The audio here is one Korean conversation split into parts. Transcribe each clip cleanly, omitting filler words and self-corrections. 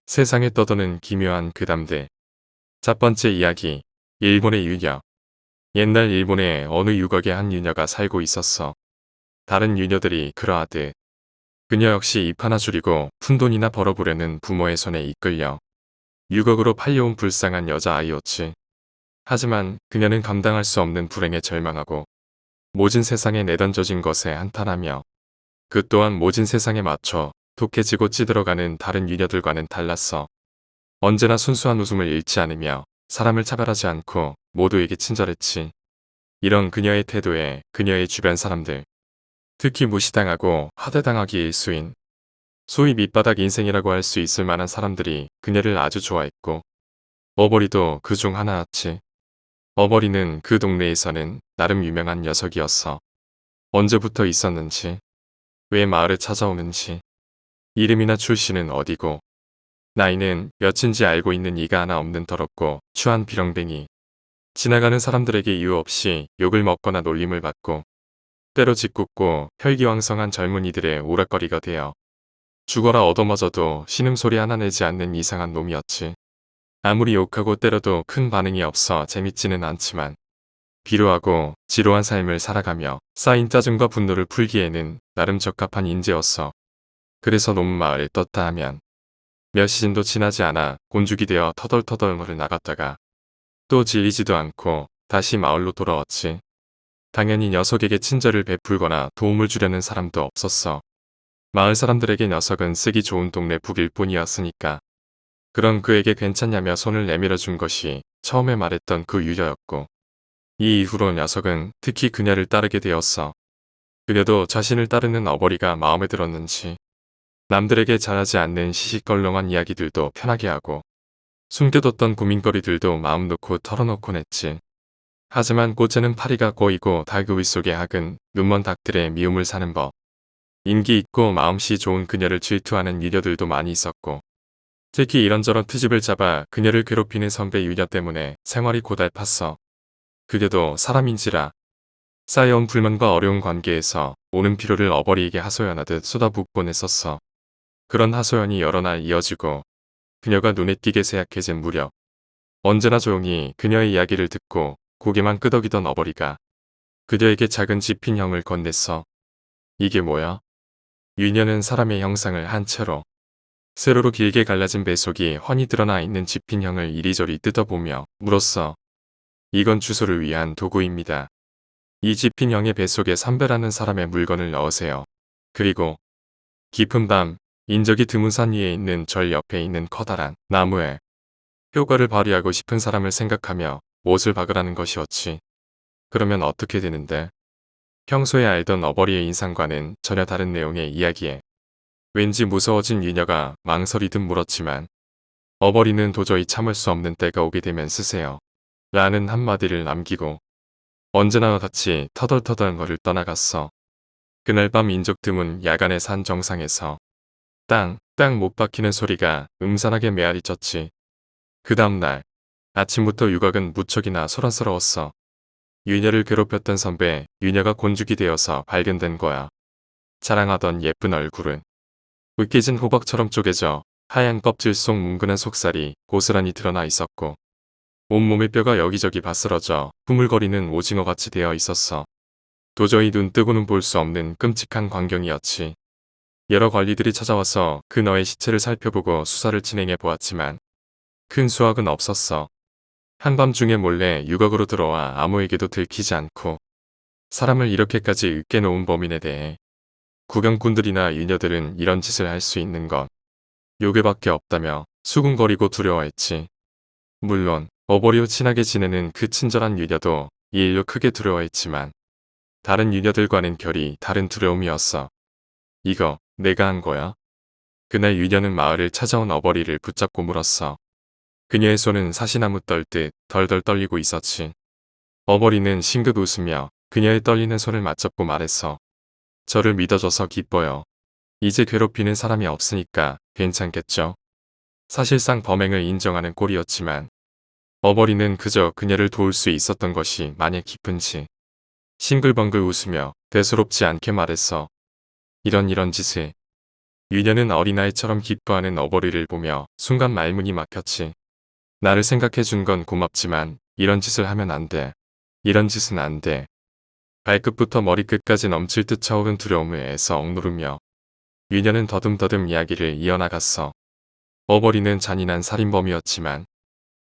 세상에 떠도는 기묘한 괴담들. 첫 번째 이야기. 일본의 유녀. 옛날 일본에 어느 유곽에 한 유녀가 살고 있었어. 다른 유녀들이 그러하듯 그녀 역시 입 하나 줄이고 푼돈이나 벌어보려는 부모의 손에 이끌려 유곽으로 팔려온 불쌍한 여자아이였지. 하지만 그녀는 감당할 수 없는 불행에 절망하고 모진 세상에 내던져진 것에 한탄하며 그 또한 모진 세상에 맞춰 독해지고 찌들어가는 다른 유녀들과는 달랐어. 언제나 순수한 웃음을 잃지 않으며 사람을 차별하지 않고 모두에게 친절했지. 이런 그녀의 태도에 그녀의 주변 사람들, 특히 무시당하고 하대당하기 일수인 소위 밑바닥 인생이라고 할 수 있을 만한 사람들이 그녀를 아주 좋아했고 어버리도 그 중 하나였지. 어버리는 그 동네에서는 나름 유명한 녀석이었어. 언제부터 있었는지, 왜 마을에 찾아오는지, 이름이나 출신은 어디고 나이는 몇인지 알고 있는 이가 하나 없는 더럽고 추한 비렁뱅이. 지나가는 사람들에게 이유 없이 욕을 먹거나 놀림을 받고 때로 짓궂고 혈기왕성한 젊은이들의 오락거리가 되어 죽어라 얻어맞아도 신음소리 하나 내지 않는 이상한 놈이었지. 아무리 욕하고 때려도 큰 반응이 없어 재밌지는 않지만 비루하고 지루한 삶을 살아가며 쌓인 짜증과 분노를 풀기에는 나름 적합한 인재였어. 그래서 놈 마을에 떴다 하면 몇 시즌도 지나지 않아 곤죽이 되어 터덜터덜 나갔다가 또 질리지도 않고 다시 마을로 돌아왔지. 당연히 녀석에게 친절을 베풀거나 도움을 주려는 사람도 없었어. 마을 사람들에게 녀석은 쓰기 좋은 동네 북일 뿐이었으니까. 그런 그에게 괜찮냐며 손을 내밀어 준 것이 처음에 말했던 그 유저였고 이 이후로 녀석은 특히 그녀를 따르게 되었어. 그녀도 자신을 따르는 어버이가 마음에 들었는지 남들에게 잘하지 않는 시시껄렁한 이야기들도 편하게 하고 숨겨뒀던 고민거리들도 마음 놓고 털어놓곤 했지. 하지만 꽃에는 파리가 꼬이고 달그위 속의 학은 눈먼 닭들의 미움을 사는 법. 인기 있고 마음씨 좋은 그녀를 질투하는 유녀들도 많이 있었고 특히 이런저런 트집을 잡아 그녀를 괴롭히는 선배 유녀 때문에 생활이 고달팠어. 그녀도 사람인지라 쌓여온 불만과 어려운 관계에서 오는 피로를 어버이에게 하소연하듯 쏟아붓곤 했었어. 그런 하소연이 여러 날 이어지고 그녀가 눈에 띄게 쇠약해진 무렵 언제나 조용히 그녀의 이야기를 듣고 고개만 끄덕이던 어버이가 그녀에게 작은 지핀형을 건넸어. 이게 뭐야? 유녀는 사람의 형상을 한 채로 세로로 길게 갈라진 배속이 훤히 드러나 있는 지핀형을 이리저리 뜯어보며 물었어. 이건 주소를 위한 도구입니다. 이 지핀형의 배속에 선별하는 사람의 물건을 넣으세요. 그리고 깊은 밤 인적이 드문 산 위에 있는 절 옆에 있는 커다란 나무에 효과를 발휘하고 싶은 사람을 생각하며 못을 박으라는 것이었지. 그러면 어떻게 되는데? 평소에 알던 어버이의 인상과는 전혀 다른 내용의 이야기에 왠지 무서워진 유녀가 망설이듯 물었지만 어버이는 도저히 참을 수 없는 때가 오게 되면 쓰세요. 라는 한마디를 남기고 언제나와 같이 터덜터덜 떠나갔어. 그날 밤 인적 드문 야간의 산 정상에서 땅 못 박히는 소리가 음산하게 메아리쳤지. 그 다음날 아침부터 유곽은 무척이나 소란스러웠어. 유녀를 괴롭혔던 선배 유녀가 곤죽이 되어서 발견된 거야. 자랑하던 예쁜 얼굴은 으깨진 호박처럼 쪼개져 하얀 껍질 속 뭉근한 속살이 고스란히 드러나 있었고 온몸의 뼈가 여기저기 바스러져 후물거리는 오징어같이 되어 있었어. 도저히 눈 뜨고는 볼 수 없는 끔찍한 광경이었지. 여러 관리들이 찾아와서 그녀의 시체를 살펴보고 수사를 진행해 보았지만 큰 수확은 없었어. 한밤중에 몰래 유곽으로 들어와 아무에게도 들키지 않고 사람을 이렇게까지 으깨놓은 범인에 대해 구경꾼들이나 유녀들은 이런 짓을 할 수 있는 건 요괴밖에 없다며 수군거리고 두려워했지. 물론 어버이와 친하게 지내는 그 친절한 유녀도 이 일로 크게 두려워했지만 다른 유녀들과는 결이 다른 두려움이었어. 이거 내가 한 거야? 그날 유녀는 마을을 찾아온 어버이를 붙잡고 물었어. 그녀의 손은 사시나무 떨듯 덜덜 떨리고 있었지. 어버이는 싱긋 웃으며 그녀의 떨리는 손을 맞잡고 말했어. 저를 믿어줘서 기뻐요. 이제 괴롭히는 사람이 없으니까 괜찮겠죠? 사실상 범행을 인정하는 꼴이었지만 어버이는 그저 그녀를 도울 수 있었던 것이 마냥 기쁜지 싱글벙글 웃으며 대수롭지 않게 말했어. 이런 짓을 유녀는 어린아이처럼 기뻐하는 어버이를 보며 순간 말문이 막혔지. 나를 생각해준 건 고맙지만 이런 짓을 하면 안 돼. 이런 짓은 안 돼. 발끝부터 머리끝까지 넘칠 듯 차오른 두려움을 애써 억누르며 유녀는 더듬더듬 이야기를 이어나갔어. 어버이는 잔인한 살인범이었지만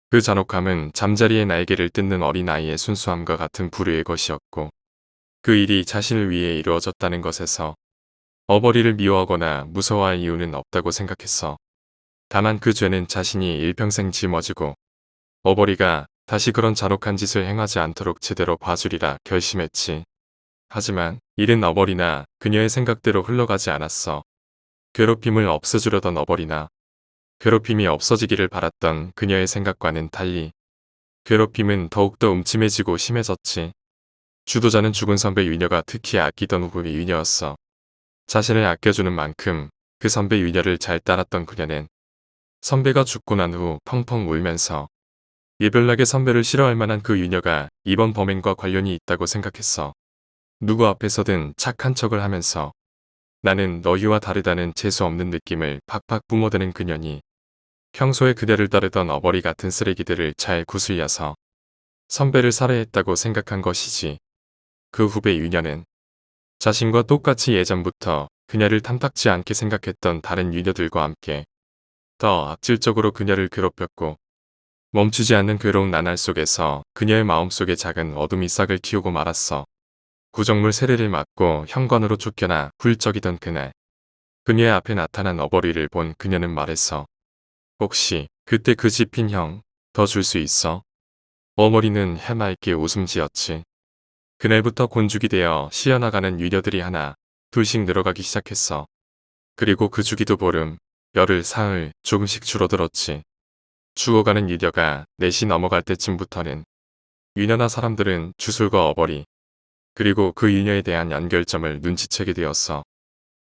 그 잔혹함은 잠자리에 날개를 뜯는 어린아이의 순수함과 같은 부류의 것이었고 그 일이 자신을 위해 이루어졌다는 것에서 어버이를 미워하거나 무서워할 이유는 없다고 생각했어. 다만 그 죄는 자신이 일평생 짊어지고 어버이가 다시 그런 잔혹한 짓을 행하지 않도록 제대로 봐주리라 결심했지. 하지만 일은 어버이나 그녀의 생각대로 흘러가지 않았어. 괴롭힘을 없애주려던 어버이나 괴롭힘이 없어지기를 바랐던 그녀의 생각과는 달리 괴롭힘은 더욱더 음침해지고 심해졌지. 주도자는 죽은 선배 유녀가 특히 아끼던 후배 유녀였어. 자신을 아껴주는 만큼 그 선배 유녀를 잘 따랐던 그녀는 선배가 죽고 난 후 펑펑 울면서 예별나게 선배를 싫어할 만한 그 유녀가 이번 범행과 관련이 있다고 생각했어. 누구 앞에서든 착한 척을 하면서 나는 너희와 다르다는 재수없는 느낌을 팍팍 뿜어대는 그녀니 평소에 그대를 따르던 어버이 같은 쓰레기들을 잘 구슬려서 선배를 살해했다고 생각한 것이지. 그 후배 유녀는 자신과 똑같이 예전부터 그녀를 탐탁지 않게 생각했던 다른 유녀들과 함께 더 악질적으로 그녀를 괴롭혔고 멈추지 않는 괴로운 나날 속에서 그녀의 마음속에 작은 어둠이 싹을 틔우고 말았어. 구정물 세례를 맞고 현관으로 쫓겨나 훌쩍이던 그날 그녀의 앞에 나타난 어버이를 본 그녀는 말했어. 혹시 그때 그 집힌 형 더 줄 수 있어? 어머니는 해맑게 웃음 지었지. 그날부터 곤죽이 되어 시어나가는 유녀들이 하나 둘씩 늘어가기 시작했어. 그리고 그 주기도 보름, 열흘, 사흘 조금씩 줄어들었지. 죽어가는 유녀가 넷이 넘어갈 때쯤부터는 유녀나 사람들은 주술과 어버이 그리고 그 유녀에 대한 연결점을 눈치채게 되었어.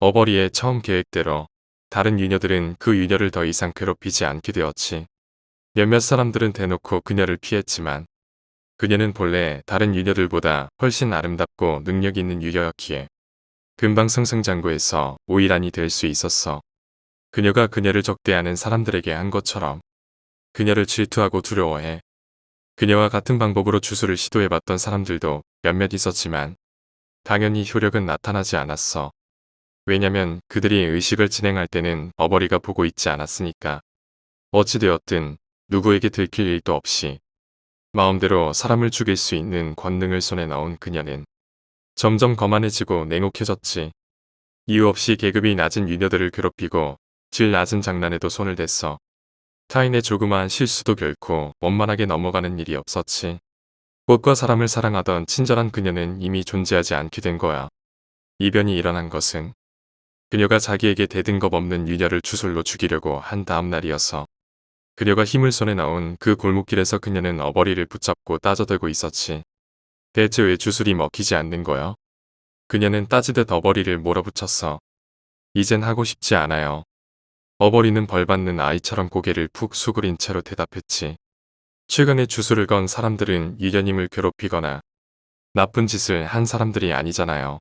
어버이의 처음 계획대로 다른 유녀들은 그 유녀를 더 이상 괴롭히지 않게 되었지. 몇몇 사람들은 대놓고 그녀를 피했지만 그녀는 본래 다른 유녀들보다 훨씬 아름답고 능력 있는 유녀였기에 금방 승승장구해서 오이란이 될 수 있었어. 그녀가 그녀를 적대하는 사람들에게 한 것처럼 그녀를 질투하고 두려워해. 그녀와 같은 방법으로 주술을 시도해봤던 사람들도 몇몇 있었지만 당연히 효력은 나타나지 않았어. 왜냐면 그들이 의식을 진행할 때는 어버이가 보고 있지 않았으니까. 어찌되었든 누구에게 들킬 일도 없이 마음대로 사람을 죽일 수 있는 권능을 손에 넣은 그녀는 점점 거만해지고 냉혹해졌지. 이유 없이 계급이 낮은 유녀들을 괴롭히고 질 낮은 장난에도 손을 댔어. 타인의 조그마한 실수도 결코 원만하게 넘어가는 일이 없었지. 꽃과 사람을 사랑하던 친절한 그녀는 이미 존재하지 않게 된 거야. 이변이 일어난 것은 그녀가 자기에게 대든 것 없는 유녀를 주술로 죽이려고 한 다음 날이었어. 그녀가 힘을 손에 넣은 그 골목길에서 그녀는 어버이를 붙잡고 따져대고 있었지. 대체 왜 주술이 먹히지 않는 거야? 그녀는 따지듯 어버이를 몰아붙였어. 이젠 하고 싶지 않아요. 어버이는 벌받는 아이처럼 고개를 푹 수그린 채로 대답했지. 최근에 주술을 건 사람들은 유녀님을 괴롭히거나 나쁜 짓을 한 사람들이 아니잖아요.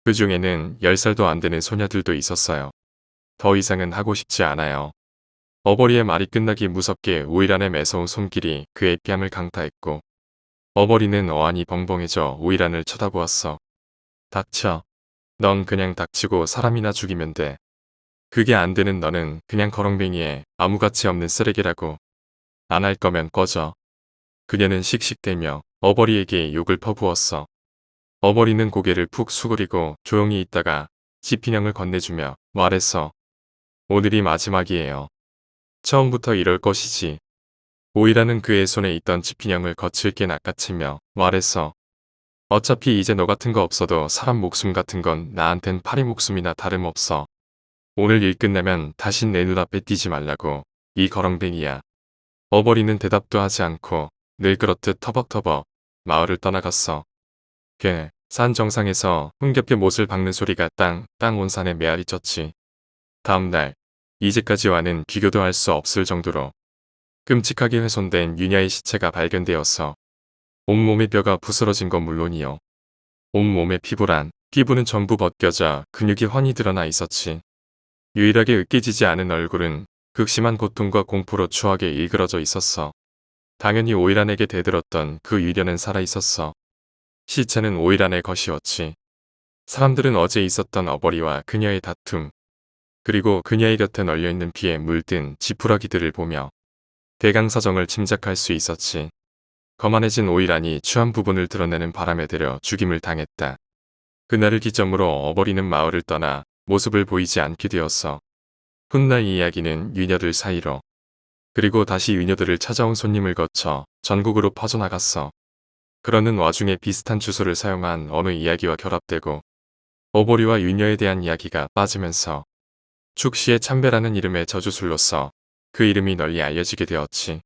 그 중에는 10살도 안 되는 소녀들도 있었어요. 더 이상은 하고 싶지 않아요. 어버이의 말이 끝나기 무섭게 오이란의 매서운 손길이 그의 뺨을 강타했고 어버이는 어안이 벙벙해져 오이란을 쳐다보았어. 닥쳐. 넌 그냥 닥치고 사람이나 죽이면 돼. 그게 안 되는 너는 그냥 거렁뱅이에 아무 가치 없는 쓰레기라고. 안 할 거면 꺼져. 그녀는 씩씩대며 어버이에게 욕을 퍼부었어. 어버이는 고개를 푹 수그리고 조용히 있다가 지피형을 건네주며 말했어. 오늘이 마지막이에요. 처음부터 이럴 것이지. 오이라는 그의 손에 있던 지피형을 거칠게 낚아채며 말했어. 어차피 이제 너 같은 거 없어도 사람 목숨 같은 건 나한텐 파리 목숨이나 다름없어. 오늘 일 끝나면 다신 내 눈앞에 띄지 말라고. 이 거렁뱅이야. 어버이는 대답도 하지 않고 늘 그렇듯 터벅터벅 마을을 떠나갔어. 산 정상에서 흥겹게 못을 박는 소리가 땅 온 산에 메아리 쳤지. 다음 날 이제까지와는 비교도 할 수 없을 정도로 끔찍하게 훼손된 유녀의 시체가 발견되었어. 온몸의 뼈가 부스러진 건 물론이요. 온몸의 피부는 전부 벗겨져 근육이 훤히 드러나 있었지. 유일하게 으깨지지 않은 얼굴은 극심한 고통과 공포로 추하게 일그러져 있었어. 당연히 오이란에게 대들었던 그 유녀는 살아있었어. 시체는 오이란의 것이었지. 사람들은 어제 있었던 어버이와 그녀의 다툼, 그리고 그녀의 곁에 널려있는 피에 물든 지푸라기들을 보며 대강사정을 짐작할 수 있었지. 거만해진 오이란이 추한 부분을 드러내는 바람에 들여 죽임을 당했다. 그날을 기점으로 어버이는 마을을 떠나 모습을 보이지 않게 되었어. 훗날 이 이야기는 유녀들 사이로, 그리고 다시 유녀들을 찾아온 손님을 거쳐 전국으로 퍼져나갔어. 그러는 와중에 비슷한 주소를 사용한 어느 이야기와 결합되고 어버이와 유녀에 대한 이야기가 빠지면서 축시의 참배라는 이름의 저주술로서 그 이름이 널리 알려지게 되었지.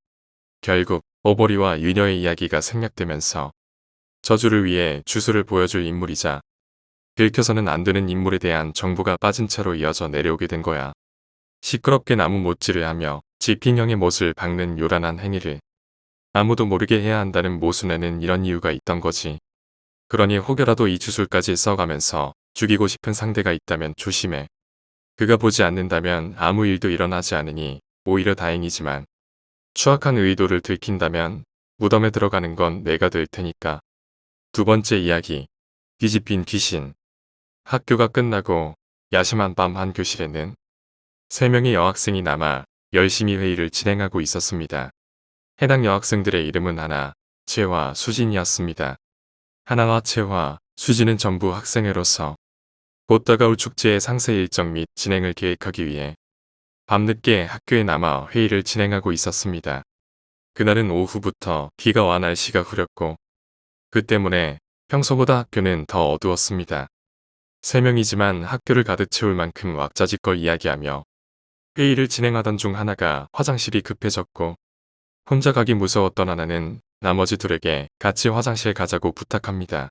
결국 어버이와 유녀의 이야기가 생략되면서 저주를 위해 주술을 보여줄 인물이자 들켜서는 안 되는 인물에 대한 정보가 빠진 채로 이어져 내려오게 된 거야. 시끄럽게 나무 못질을 하며 지핑형의 못을 박는 요란한 행위를 아무도 모르게 해야 한다는 모순에는 이런 이유가 있던 거지. 그러니 혹여라도 이 주술까지 써가면서 죽이고 싶은 상대가 있다면 조심해. 그가 보지 않는다면 아무 일도 일어나지 않으니 오히려 다행이지만 추악한 의도를 들킨다면 무덤에 들어가는 건 내가 될 테니까. 두 번째 이야기. 뒤집힌 귀신. 학교가 끝나고 야심한 밤 한 교실에는 3명의 여학생이 남아 열심히 회의를 진행하고 있었습니다. 해당 여학생들의 이름은 하나, 채화, 수진이었습니다. 하나와 채화, 수진은 전부 학생회로서 곧 다가올 축제의 상세 일정 및 진행을 계획하기 위해 밤늦게 학교에 남아 회의를 진행하고 있었습니다. 그날은 오후부터 비가 와 날씨가 흐렸고 그 때문에 평소보다 학교는 더 어두웠습니다. 3명이지만 학교를 가득 채울 만큼 왁자지껄 이야기하며 회의를 진행하던 중 하나가 화장실이 급해졌고 혼자 가기 무서웠던 하나는 나머지 둘에게 같이 화장실 가자고 부탁합니다.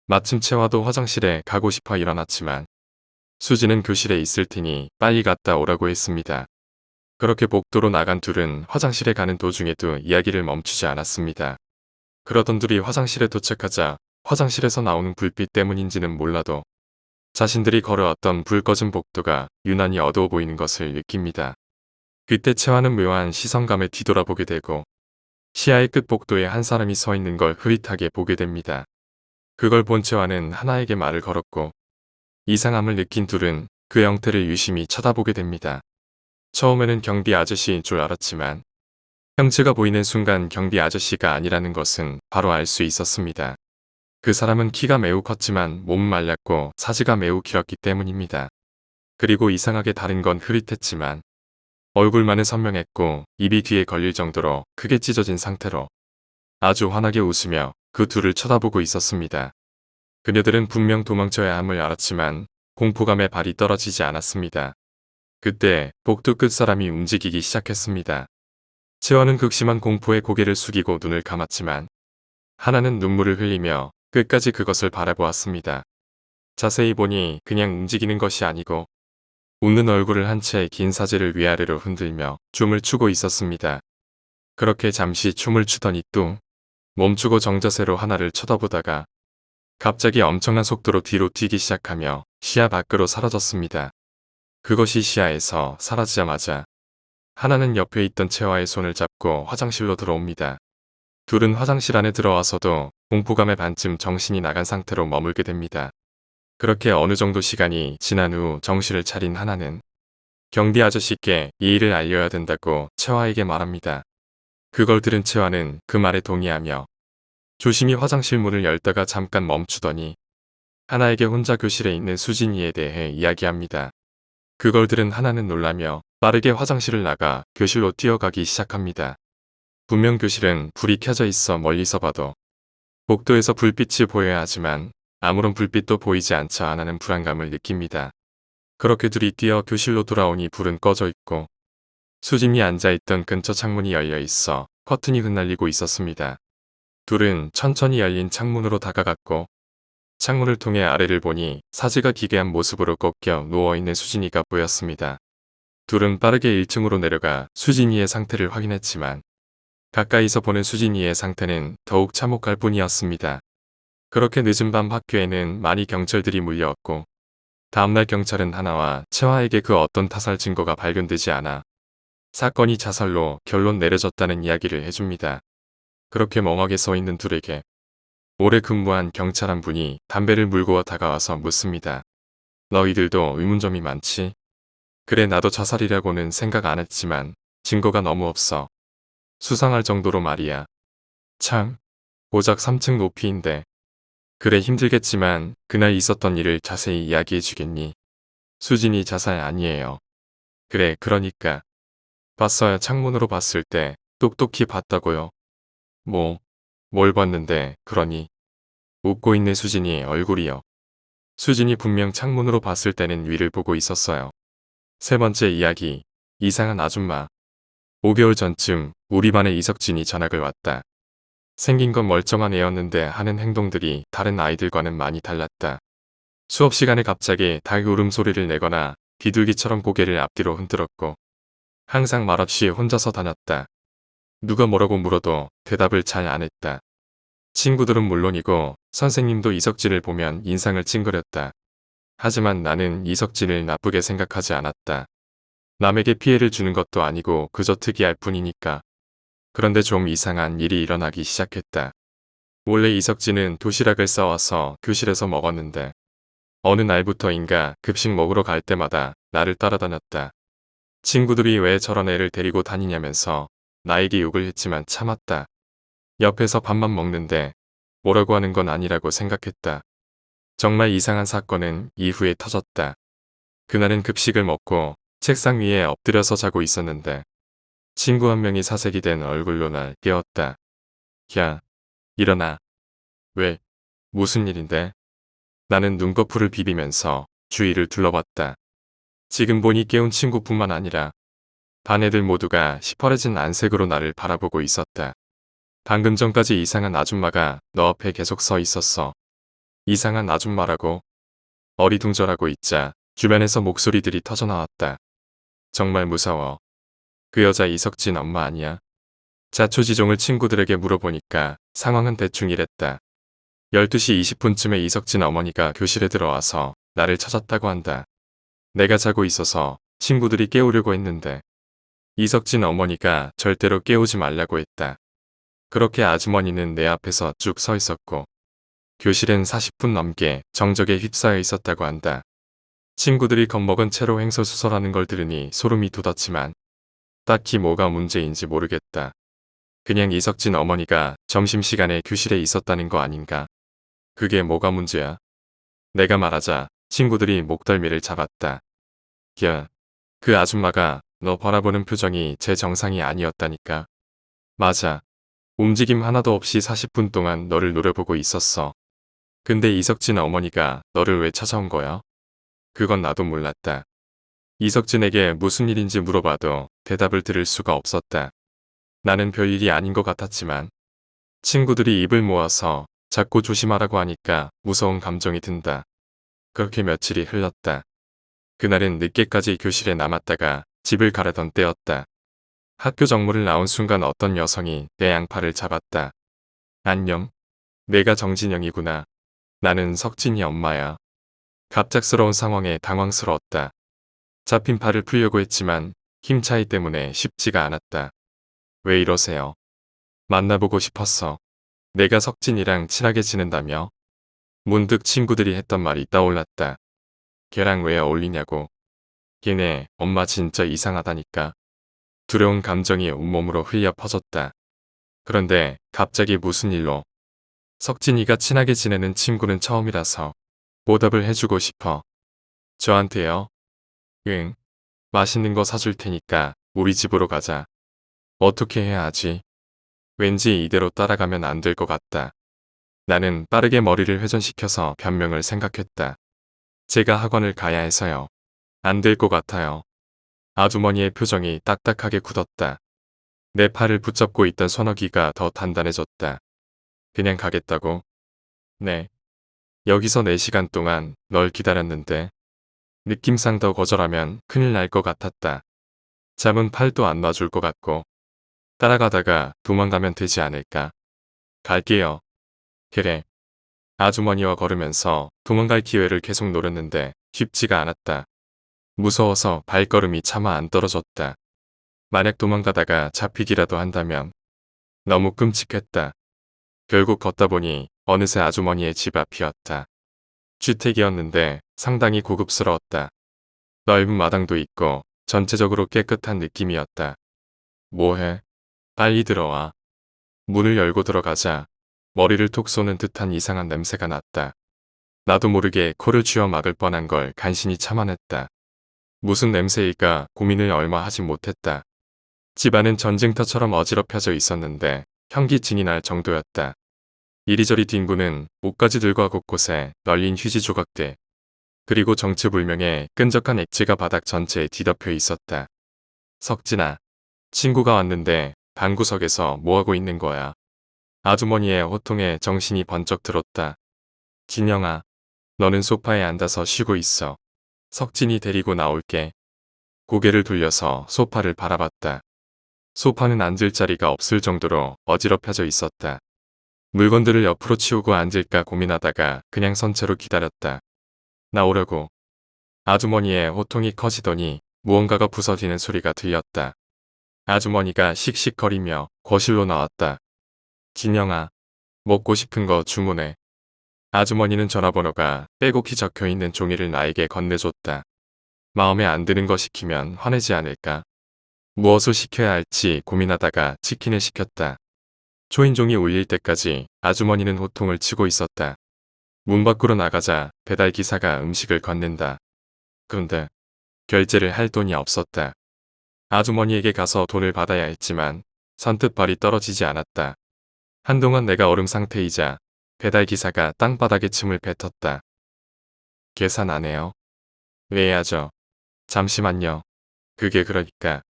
마침 채화도 화장실에 가고 싶어 일어났지만 수지는 교실에 있을 테니 빨리 갔다 오라고 했습니다. 그렇게 복도로 나간 둘은 화장실에 가는 도중에도 이야기를 멈추지 않았습니다. 그러던 둘이 화장실에 도착하자 화장실에서 나오는 불빛 때문인지는 몰라도 자신들이 걸어왔던 불 꺼진 복도가 유난히 어두워 보이는 것을 느낍니다. 그때 채화는 묘한 시선감에 뒤돌아보게 되고 시야의 끝 복도에 한 사람이 서 있는 걸 흐릿하게 보게 됩니다. 그걸 본 채화는 하나에게 말을 걸었고 이상함을 느낀 둘은 그 형태를 유심히 쳐다보게 됩니다. 처음에는 경비 아저씨인 줄 알았지만 형체가 보이는 순간 경비 아저씨가 아니라는 것은 바로 알 수 있었습니다. 그 사람은 키가 매우 컸지만 몸은 말랐고 사지가 매우 길었기 때문입니다. 그리고 이상하게 다른 건 흐릿했지만 얼굴만은 선명했고 입이 뒤에 걸릴 정도로 크게 찢어진 상태로 아주 환하게 웃으며 그 둘을 쳐다보고 있었습니다. 그녀들은 분명 도망쳐야 함을 알았지만 공포감에 발이 떨어지지 않았습니다. 그때 복도 끝 사람이 움직이기 시작했습니다. 채화는 극심한 공포에 고개를 숙이고 눈을 감았지만 하나는 눈물을 흘리며 끝까지 그것을 바라보았습니다. 자세히 보니 그냥 움직이는 것이 아니고 웃는 얼굴을 한 채 긴 사지를 위아래로 흔들며 춤을 추고 있었습니다. 그렇게 잠시 춤을 추더니 또 멈추고 정자세로 하나를 쳐다보다가 갑자기 엄청난 속도로 뒤로 튀기 시작하며 시야 밖으로 사라졌습니다. 그것이 시야에서 사라지자마자 하나는 옆에 있던 채화의 손을 잡고 화장실로 들어옵니다. 둘은 화장실 안에 들어와서도 공포감에 반쯤 정신이 나간 상태로 머물게 됩니다. 그렇게 어느 정도 시간이 지난 후 정신을 차린 하나는 경비 아저씨께 이 일을 알려야 된다고 채화에게 말합니다. 그걸 들은 채화는 그 말에 동의하며 조심히 화장실 문을 열다가 잠깐 멈추더니 하나에게 혼자 교실에 있는 수진이에 대해 이야기합니다. 그걸 들은 하나는 놀라며 빠르게 화장실을 나가 교실로 뛰어가기 시작합니다. 분명 교실은 불이 켜져 있어 멀리서 봐도 복도에서 불빛이 보여야 하지만 아무런 불빛도 보이지 않자 하나는 불안감을 느낍니다. 그렇게 둘이 뛰어 교실로 돌아오니 불은 꺼져 있고 수진이 앉아있던 근처 창문이 열려 있어 커튼이 흩날리고 있었습니다. 둘은 천천히 열린 창문으로 다가갔고 창문을 통해 아래를 보니 사지가 기괴한 모습으로 꺾여 누워있는 수진이가 보였습니다. 둘은 빠르게 1층으로 내려가 수진이의 상태를 확인했지만 가까이서 보는 수진이의 상태는 더욱 참혹할 뿐이었습니다. 그렇게 늦은 밤 학교에는 많이 경찰들이 몰려왔고 다음날 경찰은 하나와 채화에게 그 어떤 타살 증거가 발견되지 않아 사건이 자살로 결론 내려졌다는 이야기를 해줍니다. 그렇게 멍하게 서 있는 둘에게 오래 근무한 경찰 한 분이 담배를 물고 다가와서 묻습니다. 너희들도 의문점이 많지? 그래 나도 자살이라고는 생각 안 했지만 증거가 너무 없어. 수상할 정도로 말이야. 참, 고작 3층 높이인데. 그래 힘들겠지만 그날 있었던 일을 자세히 이야기해 주겠니? 수진이 자살 아니에요. 그래 그러니까. 봤어요. 창문으로 봤을 때 똑똑히 봤다고요. 뭐, 뭘 봤는데 그러니. 웃고 있는 수진이 얼굴이요. 수진이 분명 창문으로 봤을 때는 위를 보고 있었어요. 세 번째 이야기. 이상한 아줌마. 5개월 전쯤 우리 반에 이석진이 전학을 왔다. 생긴 건 멀쩡한 애였는데 하는 행동들이 다른 아이들과는 많이 달랐다. 수업 시간에 갑자기 닭 울음소리를 내거나 비둘기처럼 고개를 앞뒤로 흔들었고 항상 말없이 혼자서 다녔다. 누가 뭐라고 물어도 대답을 잘 안 했다. 친구들은 물론이고 선생님도 이석진을 보면 인상을 찡그렸다. 하지만 나는 이석진을 나쁘게 생각하지 않았다. 남에게 피해를 주는 것도 아니고 그저 특이할 뿐이니까. 그런데 좀 이상한 일이 일어나기 시작했다. 원래 이석진은 도시락을 싸와서 교실에서 먹었는데 어느 날부터인가 급식 먹으러 갈 때마다 나를 따라다녔다. 친구들이 왜 저런 애를 데리고 다니냐면서 나에게 욕을 했지만 참았다. 옆에서 밥만 먹는데 뭐라고 하는 건 아니라고 생각했다. 정말 이상한 사건은 이후에 터졌다. 그날은 급식을 먹고 책상 위에 엎드려서 자고 있었는데 친구 한 명이 사색이 된 얼굴로 날 깨웠다. 야, 일어나. 왜? 무슨 일인데? 나는 눈꺼풀을 비비면서 주위를 둘러봤다. 지금 보니 깨운 친구뿐만 아니라 반 애들 모두가 시퍼레진 안색으로 나를 바라보고 있었다. 방금 전까지 이상한 아줌마가 너 앞에 계속 서 있었어. 이상한 아줌마라고? 어리둥절하고 있자 주변에서 목소리들이 터져나왔다. 정말 무서워. 그 여자 이석진 엄마 아니야? 자초지종을 친구들에게 물어보니까 상황은 대충 이랬다. 12시 20분쯤에 이석진 어머니가 교실에 들어와서 나를 찾았다고 한다. 내가 자고 있어서 친구들이 깨우려고 했는데 이석진 어머니가 절대로 깨우지 말라고 했다. 그렇게 아주머니는 내 앞에서 쭉 서 있었고 교실엔 40분 넘게 정적에 휩싸여 있었다고 한다. 친구들이 겁먹은 채로 횡설수설하는 걸 들으니 소름이 돋았지만 딱히 뭐가 문제인지 모르겠다. 그냥 이석진 어머니가 점심시간에 교실에 있었다는 거 아닌가. 그게 뭐가 문제야? 내가 말하자 친구들이 목덜미를 잡았다. 야, 그 아줌마가 너 바라보는 표정이 제 정상이 아니었다니까. 맞아. 움직임 하나도 없이 40분 동안 너를 노려보고 있었어. 근데 이석진 어머니가 너를 왜 찾아온 거야? 그건 나도 몰랐다. 이석진에게 무슨 일인지 물어봐도 대답을 들을 수가 없었다. 나는 별일이 아닌 것 같았지만 친구들이 입을 모아서 자꾸 조심하라고 하니까 무서운 감정이 든다. 그렇게 며칠이 흘렀다. 그날은 늦게까지 교실에 남았다가 집을 가려던 때였다. 학교 정문을 나온 순간 어떤 여성이 내 양팔을 잡았다. 안녕. 내가 정진영이구나. 나는 석진이 엄마야. 갑작스러운 상황에 당황스러웠다. 잡힌 팔을 풀려고 했지만 힘 차이 때문에 쉽지가 않았다. 왜 이러세요? 만나보고 싶었어. 내가 석진이랑 친하게 지낸다며? 문득 친구들이 했던 말이 떠올랐다. 걔랑 왜 어울리냐고. 걔네 엄마 진짜 이상하다니까. 두려운 감정이 온몸으로 흘려 퍼졌다. 그런데 갑자기 무슨 일로? 석진이가 친하게 지내는 친구는 처음이라서 보답을 해주고 싶어. 저한테요? 응. 맛있는 거 사줄 테니까 우리 집으로 가자. 어떻게 해야 하지? 왠지 이대로 따라가면 안 될 것 같다. 나는 빠르게 머리를 회전시켜서 변명을 생각했다. 제가 학원을 가야 해서요. 안 될 것 같아요. 아주머니의 표정이 딱딱하게 굳었다. 내 팔을 붙잡고 있던 손아귀가 더 단단해졌다. 그냥 가겠다고? 네. 여기서 4시간 동안 널 기다렸는데 느낌상 더 거절하면 큰일 날 것 같았다. 잡은 팔도 안 놔줄 것 같고 따라가다가 도망가면 되지 않을까. 갈게요. 그래. 아주머니와 걸으면서 도망갈 기회를 계속 노렸는데 쉽지가 않았다. 무서워서 발걸음이 차마 안 떨어졌다. 만약 도망가다가 잡히기라도 한다면 너무 끔찍했다. 결국 걷다 보니 어느새 아주머니의 집 앞이었다. 주택이었는데 상당히 고급스러웠다. 넓은 마당도 있고 전체적으로 깨끗한 느낌이었다. 뭐해? 빨리 들어와. 문을 열고 들어가자 머리를 톡 쏘는 듯한 이상한 냄새가 났다. 나도 모르게 코를 쥐어 막을 뻔한 걸 간신히 참아냈다. 무슨 냄새일까 고민을 얼마 하지 못했다. 집안은 전쟁터처럼 어지럽혀져 있었는데 현기증이 날 정도였다. 이리저리 뒹구는 옷가지들과 곳곳에 널린 휴지 조각들, 그리고 정체불명의 끈적한 액체가 바닥 전체에 뒤덮여 있었다. 석진아, 친구가 왔는데 방구석에서 뭐하고 있는 거야? 아주머니의 호통에 정신이 번쩍 들었다. 진영아, 너는 소파에 앉아서 쉬고 있어. 석진이 데리고 나올게. 고개를 돌려서 소파를 바라봤다. 소파는 앉을 자리가 없을 정도로 어지럽혀져 있었다. 물건들을 옆으로 치우고 앉을까 고민하다가 그냥 선 채로 기다렸다. 나오려고. 아주머니의 호통이 커지더니 무언가가 부서지는 소리가 들렸다. 아주머니가 씩씩거리며 거실로 나왔다. 진영아, 먹고 싶은 거 주문해. 아주머니는 전화번호가 빼곡히 적혀있는 종이를 나에게 건네줬다. 마음에 안 드는 거 시키면 화내지 않을까? 무엇을 시켜야 할지 고민하다가 치킨을 시켰다. 초인종이 울릴 때까지 아주머니는 호통을 치고 있었다. 문 밖으로 나가자 배달 기사가 음식을 건넨다. 그런데 결제를 할 돈이 없었다. 아주머니에게 가서 돈을 받아야 했지만 선뜻 발이 떨어지지 않았다. 한동안 내가 얼음 상태이자 배달 기사가 땅바닥에 침을 뱉었다. 계산 안 해요? 왜 해야죠? 잠시만요. 그게 그러니까.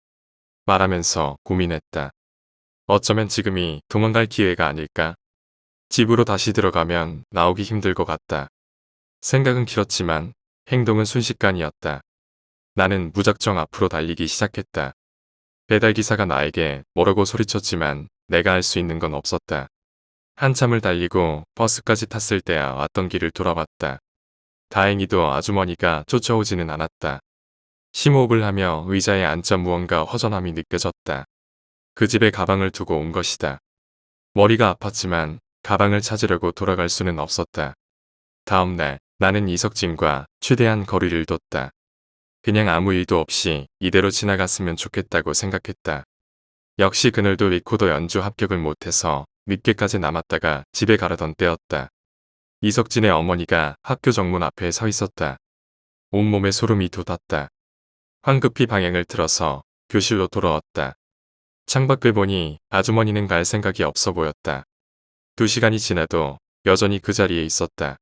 말하면서 고민했다. 어쩌면 지금이 도망갈 기회가 아닐까? 집으로 다시 들어가면 나오기 힘들 것 같다. 생각은 길었지만 행동은 순식간이었다. 나는 무작정 앞으로 달리기 시작했다. 배달기사가 나에게 뭐라고 소리쳤지만 내가 할 수 있는 건 없었다. 한참을 달리고 버스까지 탔을 때야 왔던 길을 돌아봤다. 다행히도 아주머니가 쫓아오지는 않았다. 심호흡을 하며 의자에 앉자 무언가 허전함이 느껴졌다. 그 집에 가방을 두고 온 것이다. 머리가 아팠지만 가방을 찾으려고 돌아갈 수는 없었다. 다음 날 나는 이석진과 최대한 거리를 뒀다. 그냥 아무 일도 없이 이대로 지나갔으면 좋겠다고 생각했다. 역시 그날도 리코더 연주 합격을 못해서 늦게까지 남았다가 집에 가려던 때였다. 이석진의 어머니가 학교 정문 앞에 서 있었다. 온몸에 소름이 돋았다. 황급히 방향을 틀어서 교실로 돌아왔다. 창밖을 보니 아주머니는 갈 생각이 없어 보였다. 2시간이 지나도 여전히 그 자리에 있었다.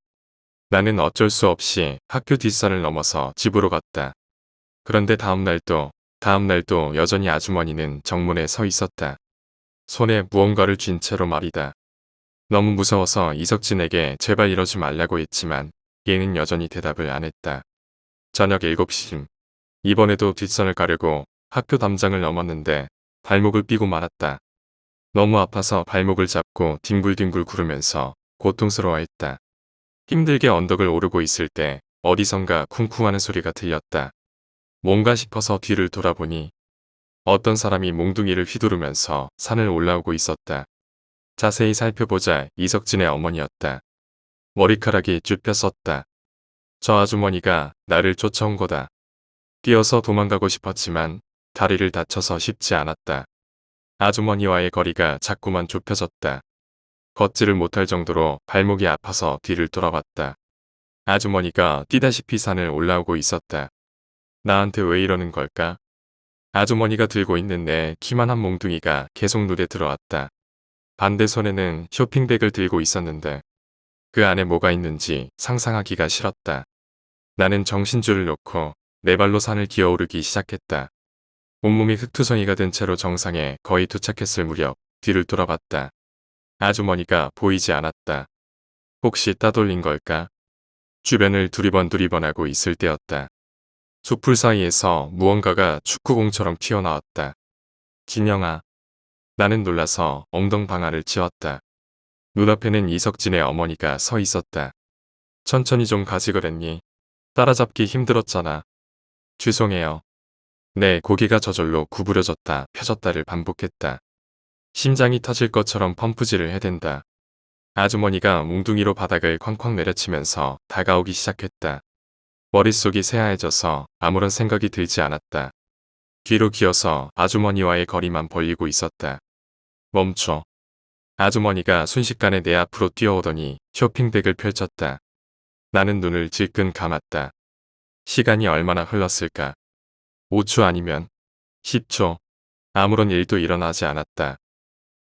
나는 어쩔 수 없이 학교 뒷산을 넘어서 집으로 갔다. 그런데 다음 날도 여전히 아주머니는 정문에 서 있었다. 손에 무언가를 쥔 채로 말이다. 너무 무서워서 이석진에게 제발 이러지 말라고 했지만 얘는 여전히 대답을 안 했다. 저녁 7시쯤. 이번에도 뒷선을 가려고 학교 담장을 넘었는데 발목을 삐고 말았다. 너무 아파서 발목을 잡고 뒹굴뒹굴 구르면서 고통스러워했다. 힘들게 언덕을 오르고 있을 때 어디선가 쿵쿵하는 소리가 들렸다. 뭔가 싶어서 뒤를 돌아보니 어떤 사람이 몽둥이를 휘두르면서 산을 올라오고 있었다. 자세히 살펴보자 이석진의 어머니였다. 머리카락이 쭈뼛었다. 저 아주머니가 나를 쫓아온 거다. 뛰어서 도망가고 싶었지만 다리를 다쳐서 쉽지 않았다. 아주머니와의 거리가 자꾸만 좁혀졌다. 걷지를 못할 정도로 발목이 아파서 뒤를 돌아봤다. 아주머니가 뛰다시피 산을 올라오고 있었다. 나한테 왜 이러는 걸까? 아주머니가 들고 있는 내 키만한 몽둥이가 계속 눈에 들어왔다. 반대 손에는 쇼핑백을 들고 있었는데 그 안에 뭐가 있는지 상상하기가 싫었다. 나는 정신줄을 놓고 네 발로 산을 기어오르기 시작했다. 온몸이 흙투성이가 된 채로 정상에 거의 도착했을 무렵 뒤를 돌아봤다. 아주머니가 보이지 않았다. 혹시 따돌린 걸까? 주변을 두리번두리번하고 있을 때였다. 숲풀 사이에서 무언가가 축구공처럼 튀어나왔다. 진영아. 나는 놀라서 엉덩방아를 찧었다. 눈앞에는 이석진의 어머니가 서 있었다. 천천히 좀 가지 그랬니? 따라잡기 힘들었잖아. 죄송해요. 내 고개가 저절로 구부려졌다 펴졌다를 반복했다. 심장이 터질 것처럼 펌프질을 해댄다. 아주머니가 뭉둥이로 바닥을 쾅쾅 내려치면서 다가오기 시작했다. 머릿속이 새하얘져서 아무런 생각이 들지 않았다. 뒤로 기어서 아주머니와의 거리만 벌리고 있었다. 멈춰. 아주머니가 순식간에 내 앞으로 뛰어오더니 쇼핑백을 펼쳤다. 나는 눈을 질끈 감았다. 시간이 얼마나 흘렀을까? 5초 아니면 10초. 아무런 일도 일어나지 않았다.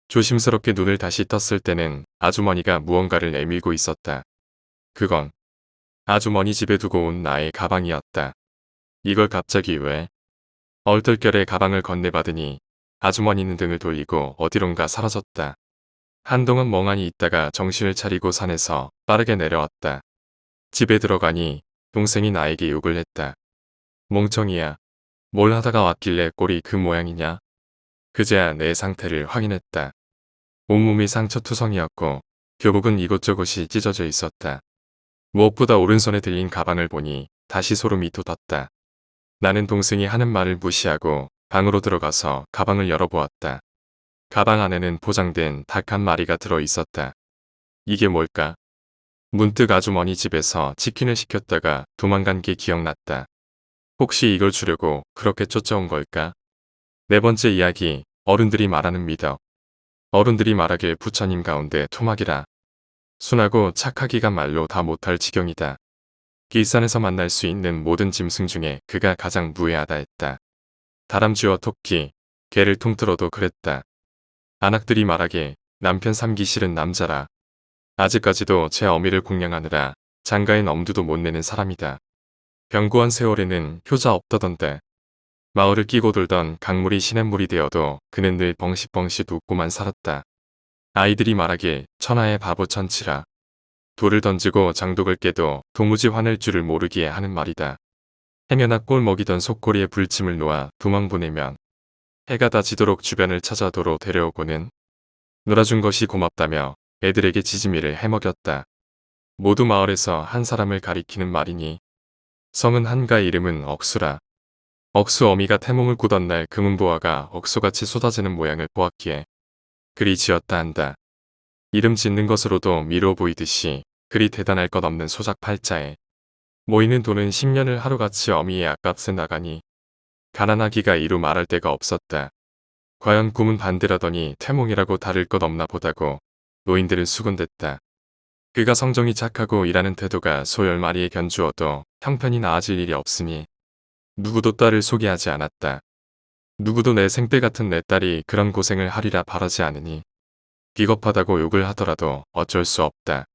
조심스럽게 눈을 다시 떴을 때는 아주머니가 무언가를 내밀고 있었다. 그건 아주머니 집에 두고 온 나의 가방이었다. 이걸 갑자기 왜? 얼떨결에 가방을 건네받으니 아주머니는 등을 돌리고 어디론가 사라졌다. 한동안 멍하니 있다가 정신을 차리고 산에서 빠르게 내려왔다. 집에 들어가니 동생이 나에게 욕을 했다. 멍청이야. 뭘 하다가 왔길래 꼴이 그 모양이냐? 그제야 내 상태를 확인했다. 온몸이 상처투성이었고 교복은 이곳저곳이 찢어져 있었다. 무엇보다 오른손에 들린 가방을 보니 다시 소름이 돋았다. 나는 동생이 하는 말을 무시하고 방으로 들어가서 가방을 열어보았다. 가방 안에는 포장된 닭 한 마리가 들어 있었다. 이게 뭘까? 문득 아주머니 집에서 치킨을 시켰다가 도망간 게 기억났다. 혹시 이걸 주려고 그렇게 쫓아온 걸까? 네 번째 이야기, 어른들이 말하는 미덕. 어른들이 말하길 부처님 가운데 토막이라. 순하고 착하기가 말로 다 못할 지경이다. 길산에서 만날 수 있는 모든 짐승 중에 그가 가장 무해하다 했다. 다람쥐와 토끼, 개를 통틀어도 그랬다. 안악들이 말하길 남편 삼기 싫은 남자라. 아직까지도 제 어미를 공양하느라 장가엔 엄두도 못 내는 사람이다. 병고한 세월에는 효자 없다던데. 마을을 끼고 돌던 강물이 시냇물이 되어도 그는 늘 벙싯벙싯 웃고만 살았다. 아이들이 말하길 천하의 바보 천치라. 돌을 던지고 장독을 깨도 도무지 화낼 줄을 모르기에 하는 말이다. 행여나 꼴 먹이던 속꼬리에 불침을 놓아 도망 보내면 해가 다 지도록 주변을 찾아 도로 데려오고는 놀아준 것이 고맙다며 애들에게 지짐이를 해먹였다. 모두 마을에서 한 사람을 가리키는 말이니 성은 한가 이름은 억수라. 억수 어미가 태몽을 꾸던 날 금은보화가 억수같이 쏟아지는 모양을 보았기에 그리 지었다 한다. 이름 짓는 것으로도 미뤄 보이듯이 그리 대단할 것 없는 소작 팔자에 모이는 돈은 10년을 하루같이 어미의 앞값에 나가니 가난하기가 이루 말할 데가 없었다. 과연 꿈은 반대라더니 태몽이라고 다를 것 없나 보다고 노인들은 수군댔다. 그가 성정이 착하고 일하는 태도가 소 10마리에 견주어도 형편이 나아질 일이 없으니 누구도 딸을 소개하지 않았다. 누구도 내 생때 같은 내 딸이 그런 고생을 하리라 바라지 않으니 비겁하다고 욕을 하더라도 어쩔 수 없다.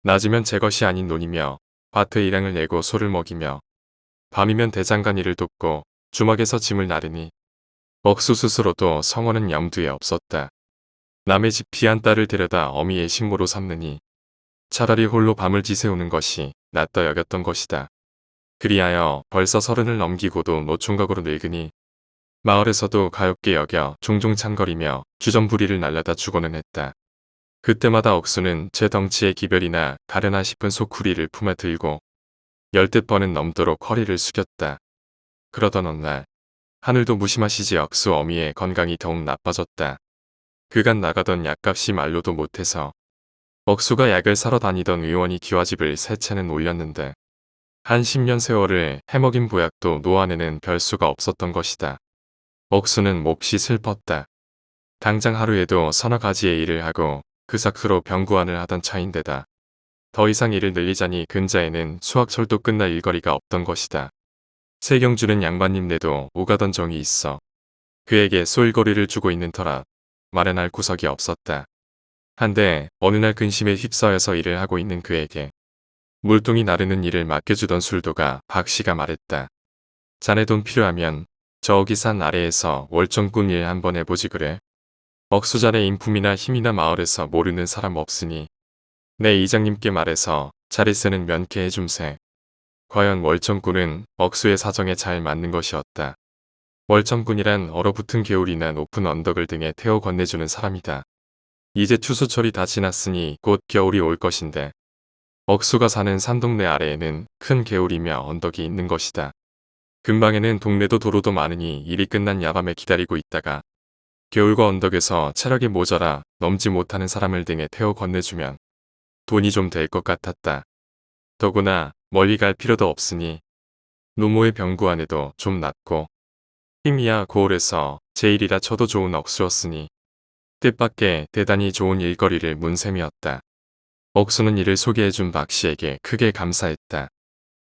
낮이면 제 것이 아닌 논이며 밭에 일행을 내고 소를 먹이며 밤이면 대장간 일을 돕고 주먹에서 짐을 나르니 억수 스스로도 성원은 염두에 없었다. 남의 집 귀한 딸을 데려다 어미의 식모로 삼느니 차라리 홀로 밤을 지새우는 것이 낫다 여겼던 것이다. 그리하여 벌써 30을 넘기고도 노총각으로 늙으니 마을에서도 가엾게 여겨 종종 찬거리며 주전부리를 날려다 주고는 했다. 그때마다 억수는 제 덩치의 기별이나 가려나 싶은 소쿠리를 품에 들고 10대번은 넘도록 허리를 숙였다. 그러던 어느 날 하늘도 무심하시지 억수 어미의 건강이 더욱 나빠졌다. 그간 나가던 약값이 말로도 못해서 억수가 약을 사러 다니던 의원이 기와집을 세 채는 올렸는데 한 10년 세월을 해먹인 보약도 노안에는 별 수가 없었던 것이다. 억수는 몹시 슬펐다. 당장 하루에도 서너 가지의 일을 하고 그 삭수로 병구안을 하던 차인데다 더 이상 일을 늘리자니 근자에는 수학철도 끝날 일거리가 없던 것이다. 세경주는 양반님네도 오가던 정이 있어 그에게 쏠거리를 주고 있는 터라 마련할 구석이 없었다. 한데 어느 날 근심에 휩싸여서 일을 하고 있는 그에게 물동이 나르는 일을 맡겨주던 술도가 박씨가 말했다. 자네 돈 필요하면 저기 산 아래에서 월정꾼 일 한번 해보지 그래. 억수자네 인품이나 힘이나 마을에서 모르는 사람 없으니 내 이장님께 말해서 자리세는 면케 해줌세. 과연 월정꾼은 억수의 사정에 잘 맞는 것이었다. 월정꾼이란 얼어붙은 개울이나 높은 언덕을 등에 태워 건네주는 사람이다. 이제 추수철이 다 지났으니 곧 겨울이 올 것인데 억수가 사는 산동네 아래에는 큰 개울이며 언덕이 있는 것이다. 근방에는 동네도 도로도 많으니 일이 끝난 야밤에 기다리고 있다가 개울과 언덕에서 체력이 모자라 넘지 못하는 사람을 등에 태워 건네주면 돈이 좀 될 것 같았다. 더구나 멀리 갈 필요도 없으니 노모의 병구 안에도 좀 낫고 힘이야 고을에서 제일이라 쳐도 좋은 억수였으니 뜻밖의 대단히 좋은 일거리를 문 셈이었다. 억수는 이를 소개해준 박씨에게 크게 감사했다.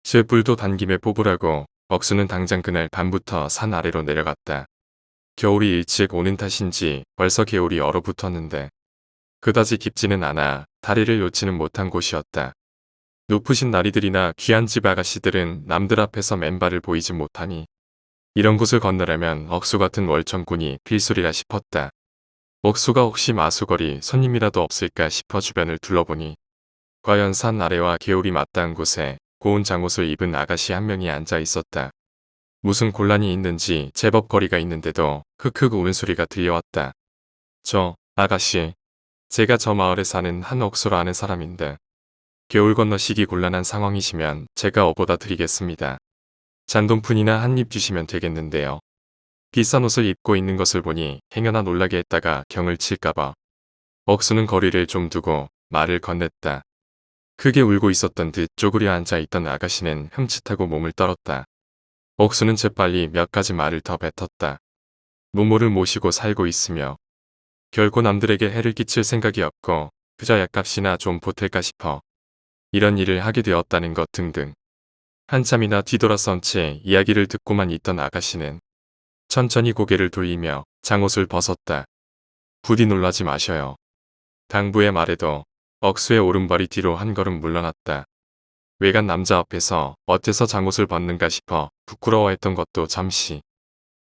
쇠뿔도 단김에 뽑으라고 억수는 당장 그날 밤부터 산 아래로 내려갔다. 겨울이 일찍 오는 탓인지 벌써 개울이 얼어붙었는데 그다지 깊지는 않아 다리를 놓지는 못한 곳이었다. 높으신 나리들이나 귀한 집 아가씨들은 남들 앞에서 맨발을 보이지 못하니 이런 곳을 건너려면 억수 같은 월천꾼이 필수리라 싶었다. 억수가 혹시 마수거리 손님이라도 없을까 싶어 주변을 둘러보니 과연 산 아래와 개울이 맞닿은 곳에 고운 잠옷을 입은 아가씨 한 명이 앉아 있었다. 무슨 곤란이 있는지 제법 거리가 있는데도 흑흑 우는 소리가 들려왔다. 저 아가씨, 제가 저 마을에 사는 한 억수로 아는 사람인데 겨울 건너시기 곤란한 상황이시면 제가 어보다 드리겠습니다. 잔돈푼이나 한 입 주시면 되겠는데요. 비싼 옷을 입고 있는 것을 보니 행여나 놀라게 했다가 경을 칠까봐 억수는 거리를 좀 두고 말을 건넸다. 크게 울고 있었던 듯 쪼그려 앉아있던 아가씨는 흠칫하고 몸을 떨었다. 억수는 재빨리 몇 가지 말을 더 뱉었다. 무모를 모시고 살고 있으며 결코 남들에게 해를 끼칠 생각이 없고 그저 약값이나 좀 보탤까 싶어 이런 일을 하게 되었다는 것 등등. 한참이나 뒤돌아선 채 이야기를 듣고만 있던 아가씨는 천천히 고개를 돌리며 장옷을 벗었다. 부디 놀라지 마셔요. 당부의 말에도 억수의 오른발이 뒤로 한 걸음 물러났다. 외간 남자 앞에서 어째서 장옷을 벗는가 싶어 부끄러워했던 것도 잠시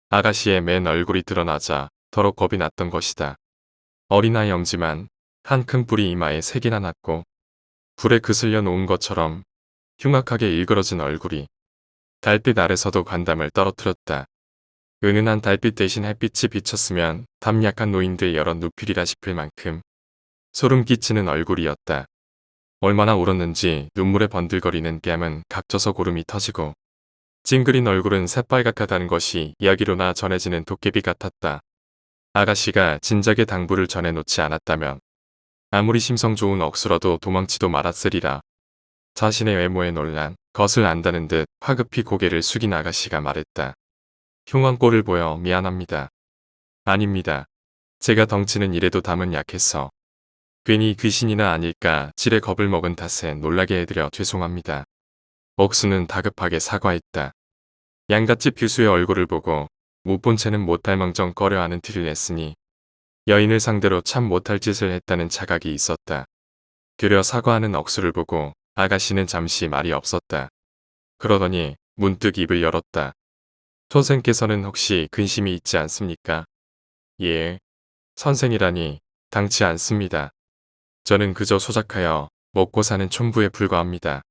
아가씨의 맨 얼굴이 드러나자 더러 겁이 났던 것이다. 어린아이 엄지만 한 큰 뿔이 이마에 세 개나 났고 불에 그슬려 놓은 것처럼 흉악하게 일그러진 얼굴이 달빛 아래서도 관담을 떨어뜨렸다. 은은한 달빛 대신 햇빛이 비쳤으면 담 약한 노인들 여러 누필이라 싶을 만큼 소름 끼치는 얼굴이었다. 얼마나 울었는지 눈물에 번들거리는 뺨은 각져서 고름이 터지고 찡그린 얼굴은 새빨갛다는 것이 이야기로나 전해지는 도깨비 같았다. 아가씨가 진작에 당부를 전해놓지 않았다면 아무리 심성 좋은 억수라도 도망치도 말았으리라. 자신의 외모에 놀란 것을 안다는 듯 화급히 고개를 숙인 아가씨가 말했다. 흉한 꼴을 보여 미안합니다. 아닙니다. 제가 덩치는 이래도 담은 약해서 괜히 귀신이나 아닐까 찔에 겁을 먹은 탓에 놀라게 해드려 죄송합니다. 억수는 다급하게 사과했다. 양갓집 교수의 얼굴을 보고 못 본 채는 못할 망정 꺼려하는 티를 냈으니 여인을 상대로 참 못할 짓을 했다는 자각이 있었다. 되려 사과하는 억수를 보고 아가씨는 잠시 말이 없었다. 그러더니 문득 입을 열었다. 선생께서는 혹시 근심이 있지 않습니까? 예. 선생이라니 당치 않습니다. 저는 그저 소작하여 먹고 사는 촌부에 불과합니다.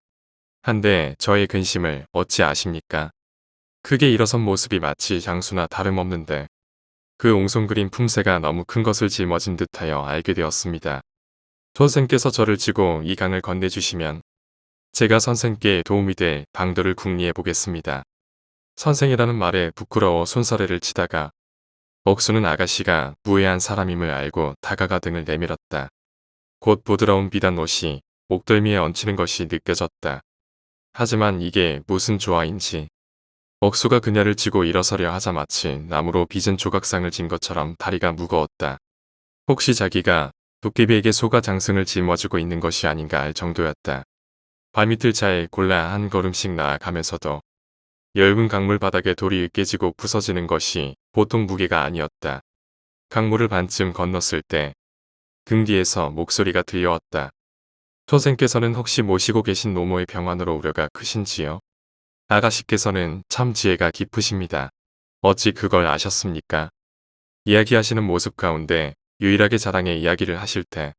한데 저의 근심을 어찌 아십니까? 크게 일어선 모습이 마치 장수나 다름없는데 그 옹송그린 품새가 너무 큰 것을 짊어진 듯하여 알게 되었습니다. 선생께서 저를 지고 이 강을 건네주시면 제가 선생께 도움이 될 방도를 궁리해 보겠습니다. 선생이라는 말에 부끄러워 손사래를 치다가 억수는 아가씨가 무해한 사람임을 알고 다가가 등을 내밀었다. 곧 부드러운 비단 옷이 목덜미에 얹히는 것이 느껴졌다. 하지만 이게 무슨 조화인지 억수가 그녀를 쥐고 일어서려 하자 마치 나무로 빚은 조각상을 진 것처럼 다리가 무거웠다. 혹시 자기가 도깨비에게 소가 장승을 짊어지고 있는 것이 아닌가 할 정도였다. 발밑을 잘 골라 한 걸음씩 나아가면서도 엷은 강물 바닥에 돌이 으깨지고 부서지는 것이 보통 무게가 아니었다. 강물을 반쯤 건넜을 때 등 뒤에서 목소리가 들려왔다. 선생께서는 혹시 모시고 계신 노모의 병환으로 우려가 크신지요? 아가씨께서는 참 지혜가 깊으십니다. 어찌 그걸 아셨습니까? 이야기하시는 모습 가운데 유일하게 자랑의 이야기를 하실 때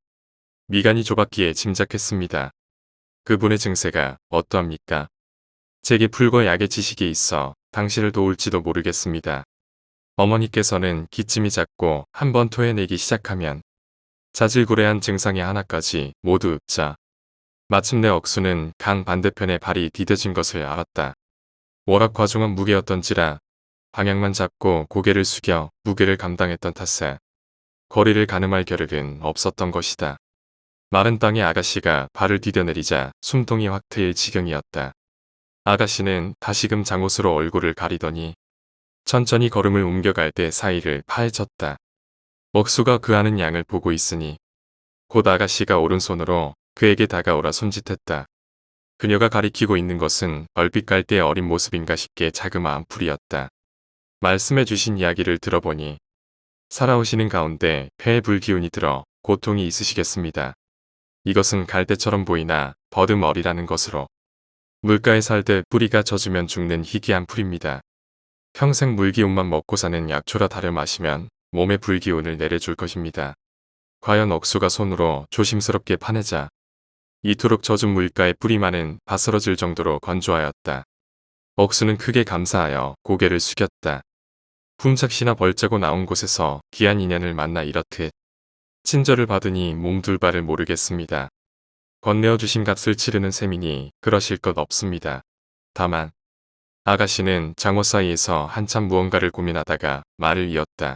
미간이 좁았기에 짐작했습니다. 그분의 증세가 어떠합니까? 제게 풀과 약의 지식이 있어 당신을 도울지도 모르겠습니다. 어머니께서는 기침이 잦고 한번 토해내기 시작하면 자질구레한 증상의 하나까지 모두 읍자 마침내 억수는 강 반대편에 발이 디뎌진 것을 알았다. 워낙 과중한 무게였던지라 방향만 잡고 고개를 숙여 무게를 감당했던 탓에 거리를 가늠할 겨를은 없었던 것이다. 마른 땅에 아가씨가 발을 디뎌내리자 숨통이 확 트일 지경이었다. 아가씨는 다시금 장옷으로 얼굴을 가리더니 천천히 걸음을 옮겨갈 때 사이를 파헤쳤다. 억수가 그 하는 양을 보고 있으니 곧 아가씨가 오른손으로 그에게 다가오라 손짓했다. 그녀가 가리키고 있는 것은 얼핏 갈 때의 어린 모습인가 싶게 자그마한 풀이었다. 말씀해 주신 이야기를 들어보니 살아오시는 가운데 폐에 불기운이 들어 고통이 있으시겠습니다. 이것은 갈대처럼 보이나 버드머리라는 것으로 물가에 살 때 뿌리가 젖으면 죽는 희귀한 풀입니다. 평생 물기운만 먹고 사는 약초라 다려 마시면 몸에 불기운을 내려줄 것입니다. 과연 억수가 손으로 조심스럽게 파내자 이토록 젖은 물가에 뿌리만은 바스러질 정도로 건조하였다. 억수는 크게 감사하여 고개를 숙였다. 품삯이나 벌자고 나온 곳에서 귀한 인연을 만나 이렇듯 친절을 받으니 몸둘바를 모르겠습니다. 건네어 주신 값을 치르는 셈이니 그러실 것 없습니다. 다만 아가씨는 장호 사이에서 한참 무언가를 고민하다가 말을 이었다.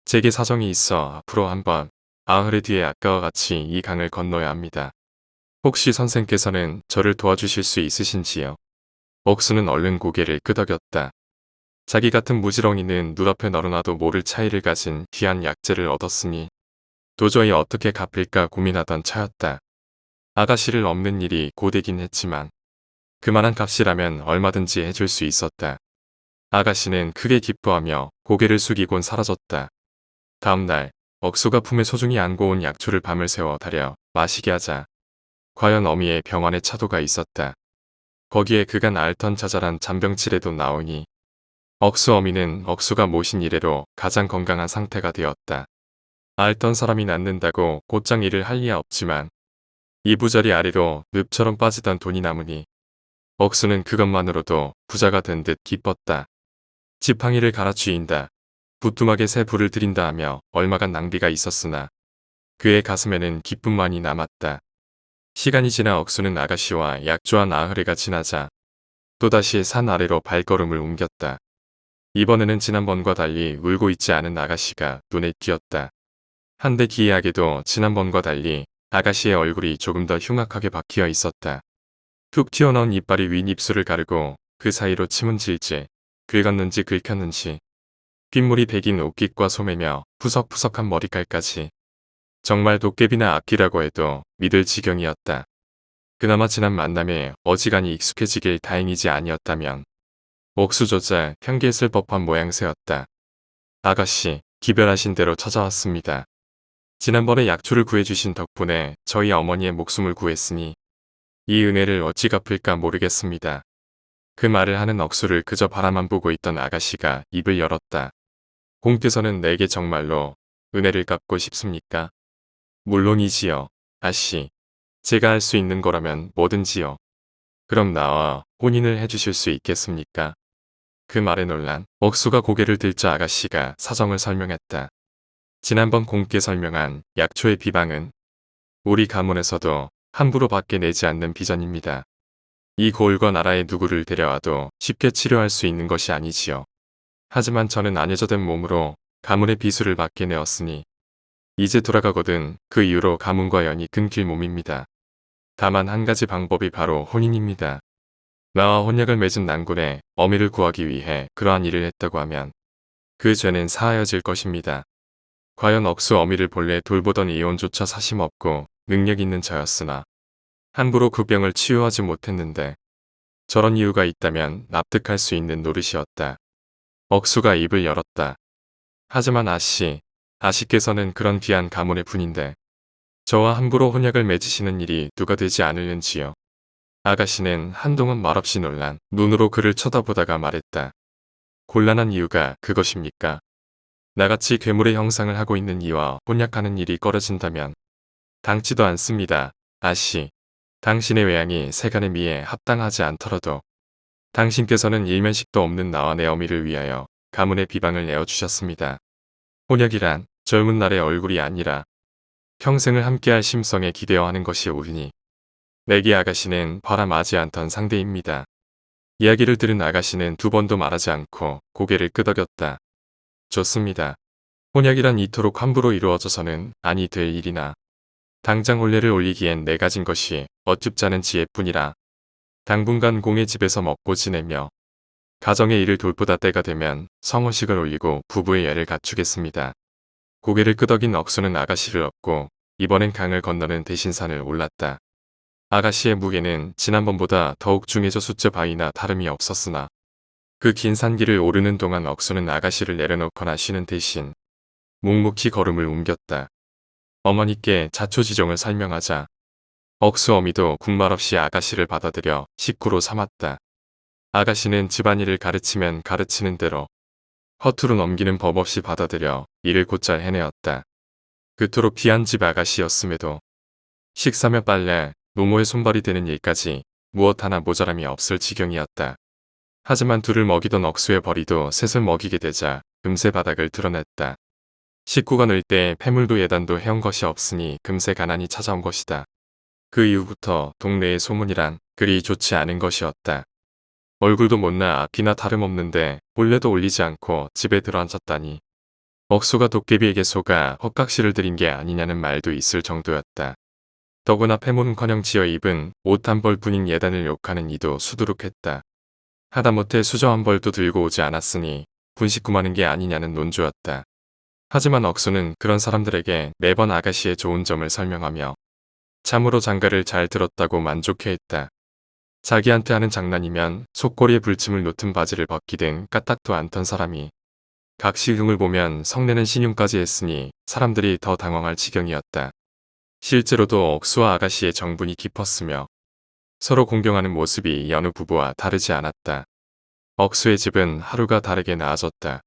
제게 사정이 있어 앞으로 한번 아흐레 뒤에 아까와 같이 이 강을 건너야 합니다. 혹시 선생께서는 저를 도와주실 수 있으신지요? 억수는 얼른 고개를 끄덕였다. 자기 같은 무지렁이는 눈앞에 널어놔도 모를 차이를 가진 귀한 약재를 얻었으니 도저히 어떻게 갚을까 고민하던 차였다. 아가씨를 없는 일이 고되긴 했지만 그만한 값이라면 얼마든지 해줄 수 있었다. 아가씨는 크게 기뻐하며 고개를 숙이곤 사라졌다. 다음 날 억수가 품에 소중히 안고 온 약초를 밤을 새워 달여 마시게 하자 과연 어미의 병원에 차도가 있었다. 거기에 그간 앓던 자잘한 잔병치레도 나오니 억수 어미는 억수가 모신 이래로 가장 건강한 상태가 되었다. 앓던 사람이 낫는다고 곧장 일을 할 리야 없지만 이부자리 아래로 늪처럼 빠지던 돈이 남으니 억수는 그것만으로도 부자가 된 듯 기뻤다. 지팡이를 갈아쥐인다. 부뚜막에 새 불을 들인다 하며 얼마간 낭비가 있었으나 그의 가슴에는 기쁨만이 남았다. 시간이 지나 억수는 아가씨와 약조한 나흘해가 지나자 또다시 산 아래로 발걸음을 옮겼다. 이번에는 지난번과 달리 울고 있지 않은 아가씨가 눈에 띄었다. 한데 기이하게도 지난번과 달리 아가씨의 얼굴이 조금 더 흉악하게 박히어 있었다. 툭 튀어나온 이빨이 윈 입술을 가르고 그 사이로 침은 질질 긁었는지 긁혔는지 빗물이 배긴 옷깃과 소매며 푸석푸석한 머리칼까지 정말 도깨비나 악귀라고 해도 믿을 지경이었다. 그나마 지난 만남에 어지간히 익숙해지길 다행이지 아니었다면 옥수조차 현기했을 법한 모양새였다. 아가씨, 기별하신 대로 찾아왔습니다. 지난번에 약초를 구해주신 덕분에 저희 어머니의 목숨을 구했으니 이 은혜를 어찌 갚을까 모르겠습니다. 그 말을 하는 억수를 그저 바라만 보고 있던 아가씨가 입을 열었다. 공께서는 내게 정말로 은혜를 갚고 싶습니까? 물론이지요, 아씨. 제가 할 수 있는 거라면 뭐든지요. 그럼 나와 혼인을 해주실 수 있겠습니까? 그 말에 놀란 억수가 고개를 들자 아가씨가 사정을 설명했다. 지난번 공께 설명한 약초의 비방은 우리 가문에서도 함부로 밖에 내지 않는 비전입니다. 이 고을과 나라에 누구를 데려와도 쉽게 치료할 수 있는 것이 아니지요. 하지만 저는 안여져된 몸으로 가문의 비수를 받게 내었으니 이제 돌아가거든 그 이후로 가문과 연이 끊길 몸입니다. 다만 한 가지 방법이 바로 혼인입니다. 나와 혼약을 맺은 난군에 어미를 구하기 위해 그러한 일을 했다고 하면 그 죄는 사하여질 것입니다. 과연 억수 어미를 본래 돌보던 이혼조차 사심없고 능력 있는 자였으나 함부로 그 병을 치유하지 못했는데 저런 이유가 있다면 납득할 수 있는 노릇이었다. 억수가 입을 열었다. 하지만 아씨께서는 그런 귀한 가문의 분인데 저와 함부로 혼약을 맺으시는 일이 누가 되지 않을는지요. 아가씨는 한동안 말없이 놀란 눈으로 그를 쳐다보다가 말했다. 곤란한 이유가 그것입니까? 나같이 괴물의 형상을 하고 있는 이와 혼약하는 일이 꺼려진다면 당치도 않습니다. 아씨, 당신의 외양이 세간의 미에 합당하지 않더라도 당신께서는 일면식도 없는 나와 내 어미를 위하여 가문의 비방을 내어주셨습니다. 혼약이란 젊은 날의 얼굴이 아니라 평생을 함께할 심성에 기대어 하는 것이 옳으니 내기 아가씨는 바람하지 않던 상대입니다. 이야기를 들은 아가씨는 두 번도 말하지 않고 고개를 끄덕였다. 좋습니다. 혼약이란 이토록 함부로 이루어져서는 아니 될 일이나 당장 혼례를 올리기엔 내 가진 것이 어쭙자는 지혜뿐이라 당분간 공의 집에서 먹고 지내며 가정의 일을 돌보다 때가 되면 성혼식을 올리고 부부의 예를 갖추겠습니다. 고개를 끄덕인 억수는 아가씨를 업고 이번엔 강을 건너는 대신산을 올랐다. 아가씨의 무게는 지난번보다 더욱 중해져 숫자 바이나 다름이 없었으나 그 긴 산길을 오르는 동안 억수는 아가씨를 내려놓거나 쉬는 대신 묵묵히 걸음을 옮겼다. 어머니께 자초지종을 설명하자 억수 어미도 군말 없이 아가씨를 받아들여 식구로 삼았다. 아가씨는 집안일을 가르치면 가르치는 대로 허투루 넘기는 법 없이 받아들여 일을 곧잘 해내었다. 그토록 귀한 집 아가씨였음에도 식사며 빨래, 노모의 손발이 되는 일까지 무엇 하나 모자람이 없을 지경이었다. 하지만 둘을 먹이던 억수의 벌이도 셋을 먹이게 되자 금세 바닥을 드러냈다. 식구가 늘 때 패물도 예단도 해온 것이 없으니 금세 가난이 찾아온 것이다. 그 이후부터 동네의 소문이란 그리 좋지 않은 것이었다. 얼굴도 못나 앞이나 다름없는데 본래도 올리지 않고 집에 들어앉았다니 억수가 도깨비에게 속아 헛각시를 들인 게 아니냐는 말도 있을 정도였다. 더구나 패물은커녕 지어 입은 옷 한 벌뿐인 예단을 욕하는 이도 수두룩했다. 하다못해 수저 한 벌도 들고 오지 않았으니 분식구마는 게 아니냐는 논조였다. 하지만 억수는 그런 사람들에게 매번 아가씨의 좋은 점을 설명하며 참으로 장가를 잘 들었다고 만족해했다. 자기한테 하는 장난이면 속꼬리에 불침을 놓든 바지를 벗기든 까딱도 않던 사람이 각시 흉을 보면 성내는 신용까지 했으니 사람들이 더 당황할 지경이었다. 실제로도 억수와 아가씨의 정분이 깊었으며 서로 공경하는 모습이 여느 부부와 다르지 않았다. 억수의 집은 하루가 다르게 나아졌다.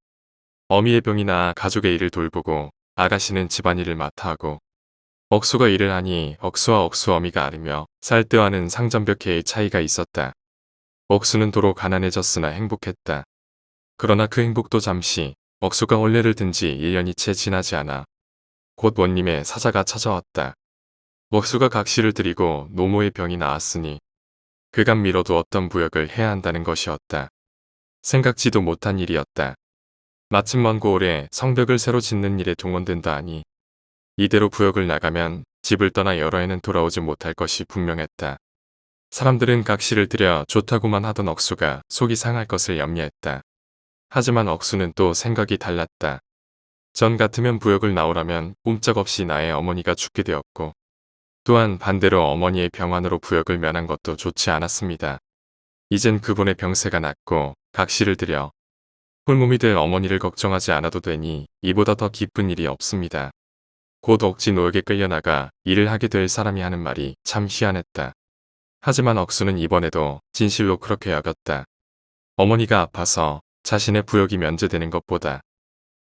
어미의 병이 나아 가족의 일을 돌보고 아가씨는 집안일을 맡아 하고 억수가 일을 하니 억수와 억수 어미가 앓으며 쌀때와는 상전벽해의 차이가 있었다. 억수는 도로 가난해졌으나 행복했다. 그러나 그 행복도 잠시 억수가 혼례를 든 지 1년이 채 지나지 않아 곧 원님의 사자가 찾아왔다. 억수가 각시를 드리고 노모의 병이 나았으니 그간 미뤄두었던 부역을 해야 한다는 것이었다. 생각지도 못한 일이었다. 마침 먼 고을에 성벽을 새로 짓는 일에 동원된다 하니 이대로 부역을 나가면 집을 떠나 여러 해는 돌아오지 못할 것이 분명했다. 사람들은 각시를 드려 좋다고만 하던 억수가 속이 상할 것을 염려했다. 하지만 억수는 또 생각이 달랐다. 전 같으면 부역을 나오라면 꼼짝없이 나의 어머니가 죽게 되었고 또한 반대로 어머니의 병환으로 부역을 면한 것도 좋지 않았습니다. 이젠 그분의 병세가 낫고 각시를 드려 홀몸이 될 어머니를 걱정하지 않아도 되니 이보다 더 기쁜 일이 없습니다. 곧 억지 노역에 끌려나가 일을 하게 될 사람이 하는 말이 참 희한했다. 하지만 억수는 이번에도 진실로 그렇게 여겼다. 어머니가 아파서 자신의 부역이 면제되는 것보다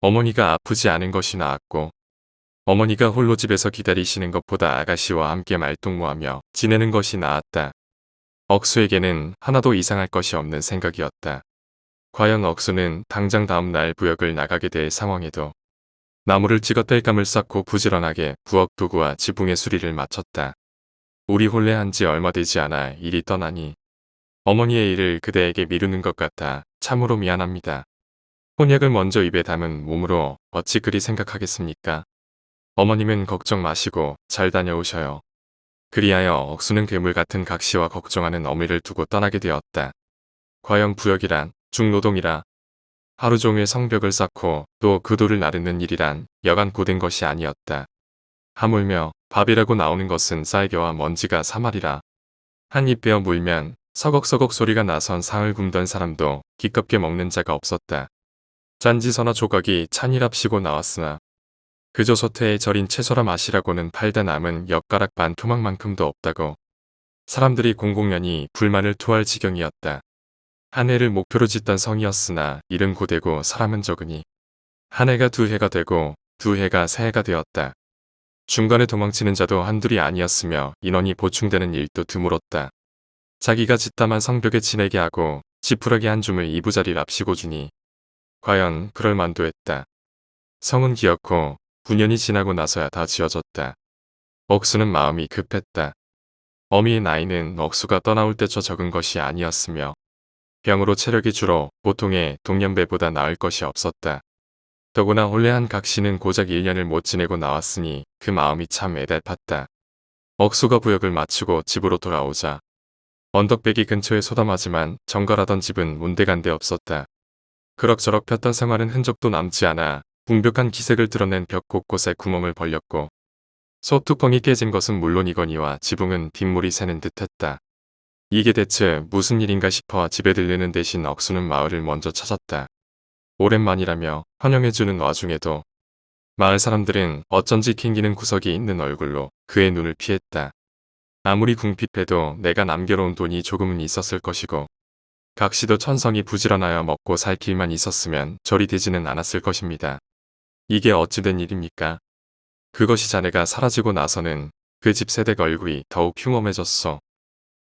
어머니가 아프지 않은 것이 나았고 어머니가 홀로 집에서 기다리시는 것보다 아가씨와 함께 말동무하며 지내는 것이 나았다. 억수에게는 하나도 이상할 것이 없는 생각이었다. 과연 억수는 당장 다음 날 부역을 나가게 될 상황에도 나무를 찍어 땔감을 쌓고 부지런하게 부엌 도구와 지붕의 수리를 마쳤다. 우리 혼례한 지 얼마 되지 않아 일이 떠나니 어머니의 일을 그대에게 미루는 것 같아 참으로 미안합니다. 혼약을 먼저 입에 담은 몸으로 어찌 그리 생각하겠습니까? 어머님은 걱정 마시고 잘 다녀오셔요. 그리하여 억수는 괴물 같은 각시와 걱정하는 어미를 두고 떠나게 되었다. 과연 부역이란 중노동이라 하루 종일 성벽을 쌓고 또 그 돌을 나르는 일이란 여간 고된 것이 아니었다. 하물며 밥이라고 나오는 것은 쌀겨와 먼지가 사말이라 한 입 베어 물면 서걱서걱 소리가 나선 상을 굶던 사람도 기껍게 먹는 자가 없었다. 짠지서나 조각이 찬이랍시고 나왔으나 그저 소태에 절인 채소라 마시라고는 팔다 남은 엿가락 반 토막만큼도 없다고 사람들이 공공연히 불만을 토할 지경이었다. 한 해를 목표로 짓던 성이었으나 일은 고되고 사람은 적으니 한 해가 두 해가 되고 두 해가 세 해가 되었다. 중간에 도망치는 자도 한둘이 아니었으며 인원이 보충되는 일도 드물었다. 자기가 짓담한 성벽에 지내게 하고 지푸라기 한 줌을 이부자리 랍시고 주니 과연 그럴 만도 했다. 성은 기었고 9년이 지나고 나서야 다 지어졌다. 억수는 마음이 급했다. 어미의 나이는 억수가 떠나올 때처 적은 것이 아니었으며 병으로 체력이 줄어 보통의 동년배보다 나을 것이 없었다. 더구나 혼례한 각시는 고작 1년을 못 지내고 나왔으니 그 마음이 참 애달팠다. 억수가 부역을 마치고 집으로 돌아오자 언덕배기 근처에 소담하지만 정갈하던 집은 온데간데 없었다. 그럭저럭 폈던 생활은 흔적도 남지 않아 붕벽한 기색을 드러낸 벽 곳곳에 구멍을 벌렸고 소뚜껑이 깨진 것은 물론이거니와 지붕은 빗물이 새는 듯했다. 이게 대체 무슨 일인가 싶어 집에 들르는 대신 억수는 마을을 먼저 찾았다. 오랜만이라며 환영해주는 와중에도 마을 사람들은 어쩐지 캥기는 구석이 있는 얼굴로 그의 눈을 피했다. 아무리 궁핍해도 내가 남겨놓은 돈이 조금은 있었을 것이고 각시도 천성이 부지런하여 먹고 살 길만 있었으면 저리 되지는 않았을 것입니다. 이게 어찌된 일입니까? 그것이 자네가 사라지고 나서는 그 집 세댁 얼굴이 더욱 흉엄해졌어.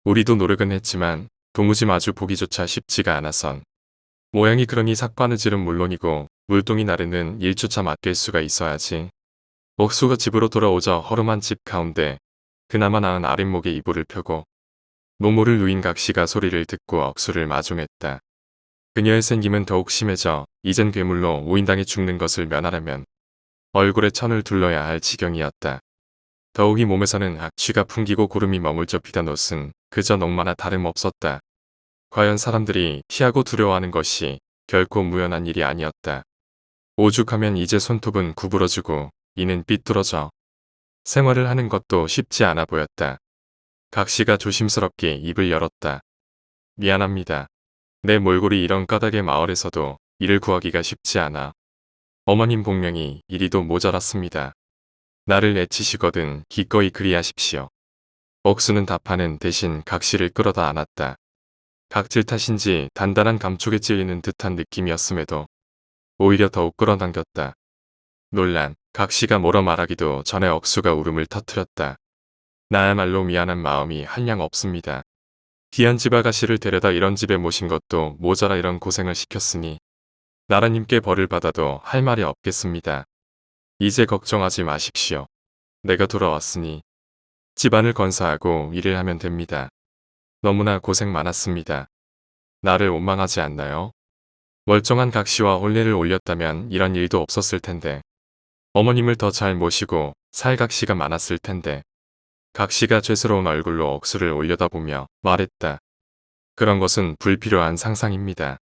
우리도 노력은 했지만 도무지 마주 보기조차 쉽지가 않아선. 모양이 그러니 삭바느질은 물론이고 물동이 나르는 일조차 맡길 수가 있어야지. 억수가 집으로 돌아오자 허름한 집 가운데 그나마 나은 아랫목에 이불을 펴고 노모를 누인 각시가 소리를 듣고 억수를 마중했다. 그녀의 생김은 더욱 심해져 이젠 괴물로 오인당해 죽는 것을 면하려면 얼굴에 천을 둘러야 할 지경이었다. 더욱이 몸에서는 악취가 풍기고 구름이 머물져 피던 옷은 그저 넋마나 다름없었다. 과연 사람들이 피하고 두려워하는 것이 결코 무연한 일이 아니었다. 오죽하면 이제 손톱은 구부러지고 이는 삐뚤어져 생활을 하는 것도 쉽지 않아 보였다. 각시가 조심스럽게 입을 열었다. 미안합니다. 내 몰골이 이런 까닭의 마을에서도 일을 구하기가 쉽지 않아. 어머님 복명이 이리도 모자랐습니다. 나를 애치시거든 기꺼이 그리하십시오. 억수는 답하는 대신 각시를 끌어다 안았다. 각질 탓인지 단단한 감촉에 찔리는 듯한 느낌이었음에도 오히려 더욱 끌어당겼다. 논란, 각시가 뭐라 말하기도 전에 억수가 울음을 터뜨렸다. 나야말로 미안한 마음이 한량 없습니다. 귀한 집 아가씨를 데려다 이런 집에 모신 것도 모자라 이런 고생을 시켰으니 나라님께 벌을 받아도 할 말이 없겠습니다. 이제 걱정하지 마십시오. 내가 돌아왔으니 집안을 건사하고 일을 하면 됩니다. 너무나 고생 많았습니다. 나를 원망하지 않나요? 멀쩡한 각시와 혼례를 올렸다면 이런 일도 없었을 텐데 어머님을 더 잘 모시고 살 각시가 많았을 텐데 각시가 죄스러운 얼굴로 억수를 올려다보며 말했다. 그런 것은 불필요한 상상입니다.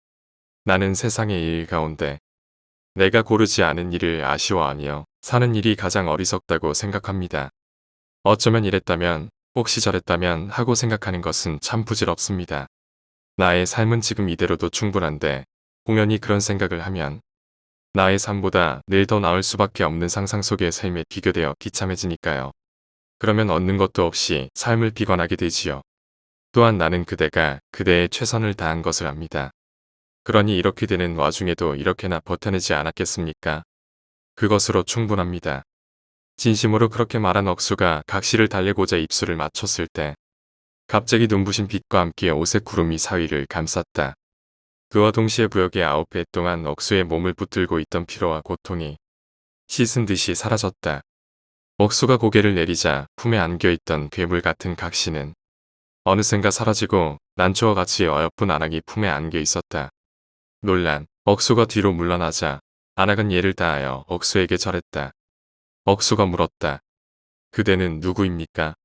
나는 세상의 일 가운데 내가 고르지 않은 일을 아쉬워하며 사는 일이 가장 어리석다고 생각합니다. 어쩌면 이랬다면 혹시 저랬다면 하고 생각하는 것은 참 부질없습니다. 나의 삶은 지금 이대로도 충분한데 공연히 그런 생각을 하면 나의 삶보다 늘 더 나을 수밖에 없는 상상 속의 삶에 비교되어 비참해지니까요. 그러면 얻는 것도 없이 삶을 비관하게 되지요. 또한 나는 그대가 그대의 최선을 다한 것을 압니다. 그러니 이렇게 되는 와중에도 이렇게나 버텨내지 않았겠습니까? 그것으로 충분합니다. 진심으로 그렇게 말한 억수가 각시를 달래고자 입술을 맞췄을 때 갑자기 눈부신 빛과 함께 옷의 구름이 사위를 감쌌다. 그와 동시에 부역의 9배 동안 억수의 몸을 붙들고 있던 피로와 고통이 씻은 듯이 사라졌다. 억수가 고개를 내리자 품에 안겨있던 괴물 같은 각시는 어느샌가 사라지고 난초와 같이 어여쁜 안악이 품에 안겨 있었다. 논란, 억수가 뒤로 물러나자 안악은 예를 다하여 억수에게 절했다. 억수가 물었다. 그대는 누구입니까?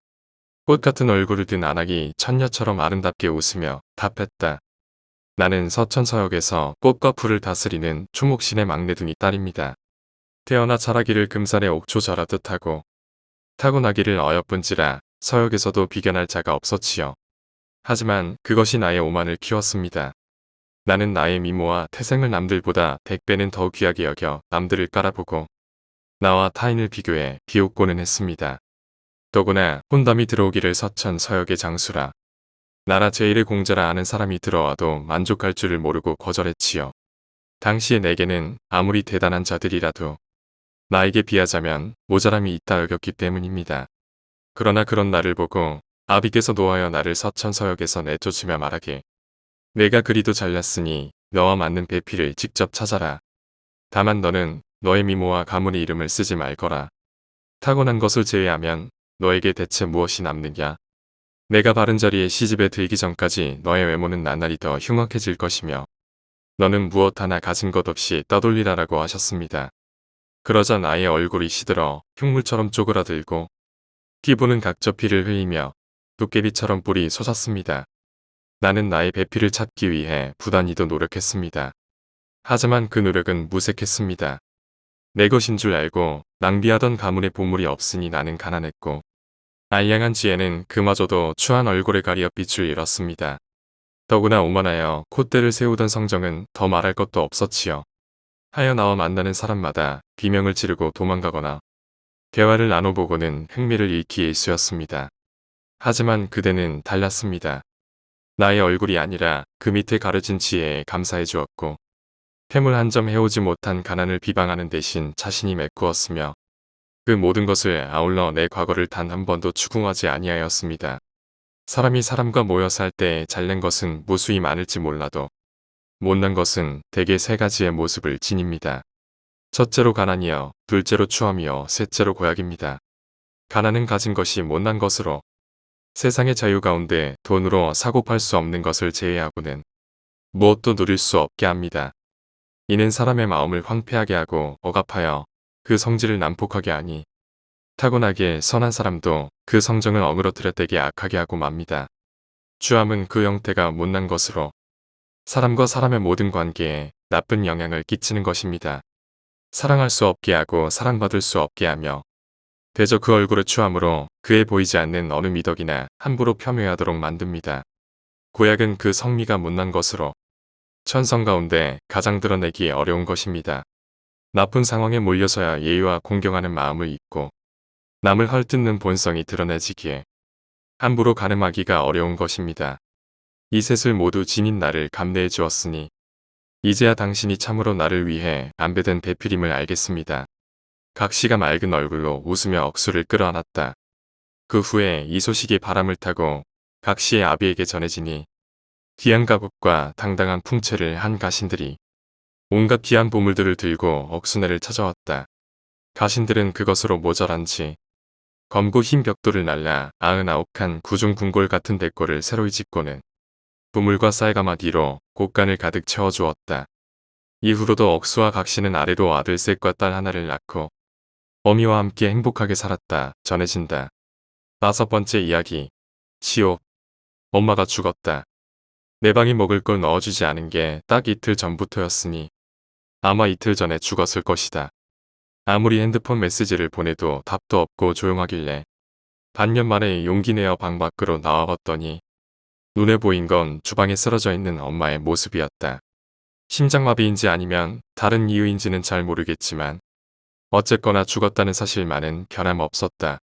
꽃 같은 얼굴을 든 안악이 천녀처럼 아름답게 웃으며 답했다. 나는 서천서역에서 꽃과 풀을 다스리는 추목신의 막내둥이 딸입니다. 태어나 자라기를 금산의 옥초 절하듯 하고 타고나기를 어여쁜지라 서역에서도 비견할 자가 없었지요. 하지만 그것이 나의 오만을 키웠습니다. 나는 나의 미모와 태생을 남들보다 100배는 더 귀하게 여겨 남들을 깔아보고 나와 타인을 비교해 비웃고는 했습니다. 더구나 혼담이 들어오기를 서천 서역의 장수라 나라 제1의 공자라 아는 사람이 들어와도 만족할 줄을 모르고 거절했지요. 당시에 내게는 아무리 대단한 자들이라도 나에게 비하자면 모자람이 있다 여겼기 때문입니다. 그러나 그런 나를 보고 아비께서 노하여 나를 서천서역에서 내쫓으며 말하길. 내가 그리도 잘났으니 너와 맞는 배필을 직접 찾아라. 다만 너는 너의 미모와 가문의 이름을 쓰지 말거라. 타고난 것을 제외하면 너에게 대체 무엇이 남느냐. 내가 바른 자리에 시집에 들기 전까지 너의 외모는 나날이 더 흉악해질 것이며 너는 무엇 하나 가진 것 없이 떠돌리라라고 하셨습니다. 그러자 나의 얼굴이 시들어 흉물처럼 쪼그라들고 피부는 각져 피를 흘리며 도깨비처럼 뿔이 솟았습니다. 나는 나의 배필을 찾기 위해 부단히도 노력했습니다. 하지만 그 노력은 무색했습니다. 내 것인 줄 알고 낭비하던 가문의 보물이 없으니 나는 가난했고 알량한 지혜는 그마저도 추한 얼굴에 가리어 빛을 잃었습니다. 더구나 오만하여 콧대를 세우던 성정은 더 말할 것도 없었지요. 하여 나와 만나는 사람마다 비명을 지르고 도망가거나 대화를 나눠보고는 흥미를 잃기 일쑤였습니다. 하지만 그대는 달랐습니다. 나의 얼굴이 아니라 그 밑에 가려진 지혜에 감사해 주었고 폐물 한 점 해오지 못한 가난을 비방하는 대신 자신이 메꾸었으며 그 모든 것을 아울러 내 과거를 단 한 번도 추궁하지 아니하였습니다. 사람이 사람과 모여 살 때 잘난 것은 무수히 많을지 몰라도 못난 것은 대개 세 가지의 모습을 지닙니다. 첫째로 가난이요, 둘째로 추함이요, 셋째로 고약입니다. 가난은 가진 것이 못난 것으로 세상의 자유 가운데 돈으로 사고 팔 수 없는 것을 제외하고는 무엇도 누릴 수 없게 합니다. 이는 사람의 마음을 황폐하게 하고 억압하여 그 성질을 난폭하게 하니 타고나게 선한 사람도 그 성정을 어그러뜨려대게 악하게 하고 맙니다. 추함은 그 형태가 못난 것으로 사람과 사람의 모든 관계에 나쁜 영향을 끼치는 것입니다. 사랑할 수 없게 하고 사랑받을 수 없게 하며 대저 그 얼굴의 추함으로 그에 보이지 않는 어느 미덕이나 함부로 폄훼하도록 만듭니다. 고약은 그 성미가 못난 것으로 천성 가운데 가장 드러내기 어려운 것입니다. 나쁜 상황에 몰려서야 예의와 공경하는 마음을 잊고 남을 헐뜯는 본성이 드러내지기에 함부로 가늠하기가 어려운 것입니다. 이 셋을 모두 지닌 나를 감내해 주었으니 이제야 당신이 참으로 나를 위해 안배된 배필임을 알겠습니다. 각시가 맑은 얼굴로 웃으며 억수를 끌어안았다. 그 후에 이 소식이 바람을 타고 각시의 아비에게 전해지니 귀한 가국과 당당한 풍채를 한 가신들이 온갖 귀한 보물들을 들고 억수네를 찾아왔다. 가신들은 그것으로 모자란지 검고 흰 벽돌을 날라 99칸 구중궁궐 같은 대궐을 새로이 짓고는 보물과 쌀가마 뒤로 곳간을 가득 채워주었다. 이후로도 억수와 각시는 아래로 아들 셋과 딸 하나를 낳고 어미와 함께 행복하게 살았다 전해진다. 5번째 이야기. 시옥. 엄마가 죽었다. 내 방에 먹을 걸 넣어주지 않은 게 딱 이틀 전부터였으니 아마 이틀 전에 죽었을 것이다. 아무리 핸드폰 메시지를 보내도 답도 없고 조용하길래 반년 만에 용기 내어 방 밖으로 나와봤더니 눈에 보인 건 주방에 쓰러져 있는 엄마의 모습이었다. 심장마비인지 아니면 다른 이유인지는 잘 모르겠지만 어쨌거나 죽었다는 사실만은 변함없었다.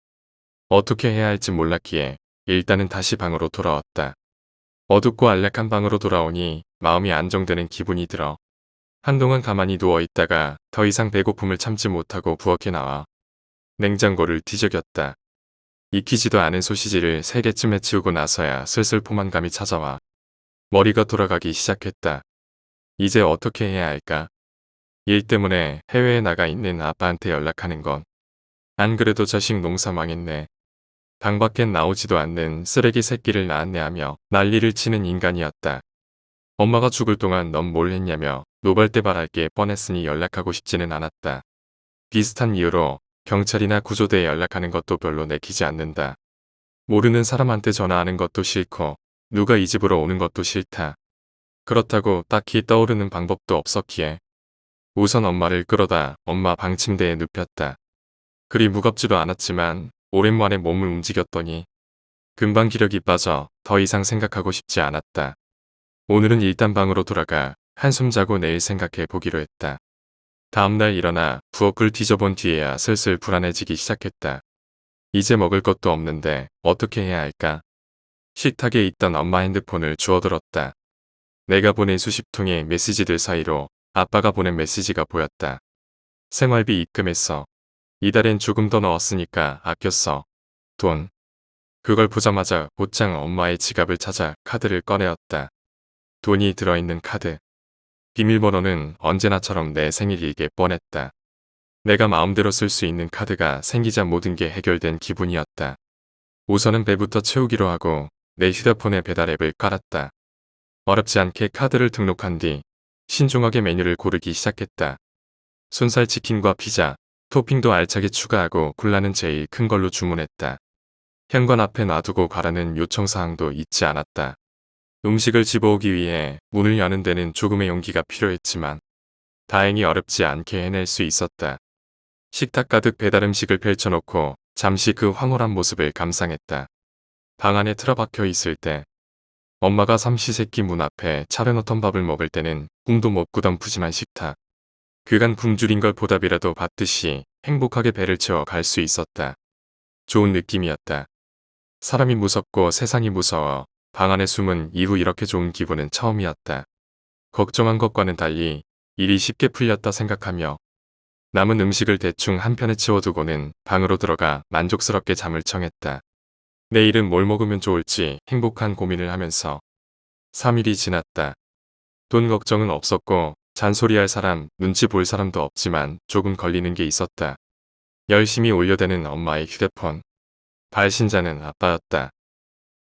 어떻게 해야 할지 몰랐기에 일단은 다시 방으로 돌아왔다. 어둡고 안락한 방으로 돌아오니 마음이 안정되는 기분이 들어 한동안 가만히 누워있다가 더 이상 배고픔을 참지 못하고 부엌에 나와 냉장고를 뒤적였다. 익히지도 않은 소시지를 3개쯤 해치우고 나서야 슬슬 포만감이 찾아와 머리가 돌아가기 시작했다. 이제 어떻게 해야 할까? 일 때문에 해외에 나가 있는 아빠한테 연락하는 건 안 그래도 자식 농사 망했네. 방 밖엔 나오지도 않는 쓰레기 새끼를 낳았네 하며 난리를 치는 인간이었다. 엄마가 죽을 동안 넌 뭘 했냐며 노발대발할 게 뻔했으니 연락하고 싶지는 않았다. 비슷한 이유로 경찰이나 구조대에 연락하는 것도 별로 내키지 않는다. 모르는 사람한테 전화하는 것도 싫고 누가 이 집으로 오는 것도 싫다. 그렇다고 딱히 떠오르는 방법도 없었기에 우선 엄마를 끌어다 엄마 방 침대에 눕혔다. 그리 무겁지도 않았지만 오랜만에 몸을 움직였더니 금방 기력이 빠져 더 이상 생각하고 싶지 않았다. 오늘은 일단 방으로 돌아가 한숨 자고 내일 생각해 보기로 했다. 다음날 일어나 부엌을 뒤져본 뒤에야 슬슬 불안해지기 시작했다. 이제 먹을 것도 없는데 어떻게 해야 할까? 식탁에 있던 엄마 핸드폰을 주워들었다. 내가 보낸 수십 통의 메시지들 사이로 아빠가 보낸 메시지가 보였다. 생활비 입금했어. 이달엔 조금 더 넣었으니까 아꼈어. 돈. 그걸 보자마자 곧장 엄마의 지갑을 찾아 카드를 꺼내었다. 돈이 들어있는 카드. 비밀번호는 언제나처럼 내 생일일게 뻔했다. 내가 마음대로 쓸 수 있는 카드가 생기자 모든 게 해결된 기분이었다. 우선은 배부터 채우기로 하고 내 휴대폰에 배달 앱을 깔았다. 어렵지 않게 카드를 등록한 뒤 신중하게 메뉴를 고르기 시작했다. 순살 치킨과 피자, 토핑도 알차게 추가하고 굴라는 제일 큰 걸로 주문했다. 현관 앞에 놔두고 가라는 요청사항도 잊지 않았다. 음식을 집어오기 위해 문을 여는 데는 조금의 용기가 필요했지만 다행히 어렵지 않게 해낼 수 있었다. 식탁 가득 배달 음식을 펼쳐놓고 잠시 그 황홀한 모습을 감상했다. 방 안에 틀어박혀 있을 때 엄마가 삼시세끼 문 앞에 차려놓던 밥을 먹을 때는 꿈도 못 꾸던 푸짐한 식탁. 그간 굶주린 걸 보답이라도 받듯이 행복하게 배를 채워 갈 수 있었다. 좋은 느낌이었다. 사람이 무섭고 세상이 무서워 방 안에 숨은 이후 이렇게 좋은 기분은 처음이었다. 걱정한 것과는 달리 일이 쉽게 풀렸다 생각하며 남은 음식을 대충 한편에 치워두고는 방으로 들어가 만족스럽게 잠을 청했다. 내일은 뭘 먹으면 좋을지 행복한 고민을 하면서 3일이 지났다. 돈 걱정은 없었고 잔소리할 사람, 눈치 볼 사람도 없지만 조금 걸리는 게 있었다. 열심히 올려대는 엄마의 휴대폰. 발신자는 아빠였다.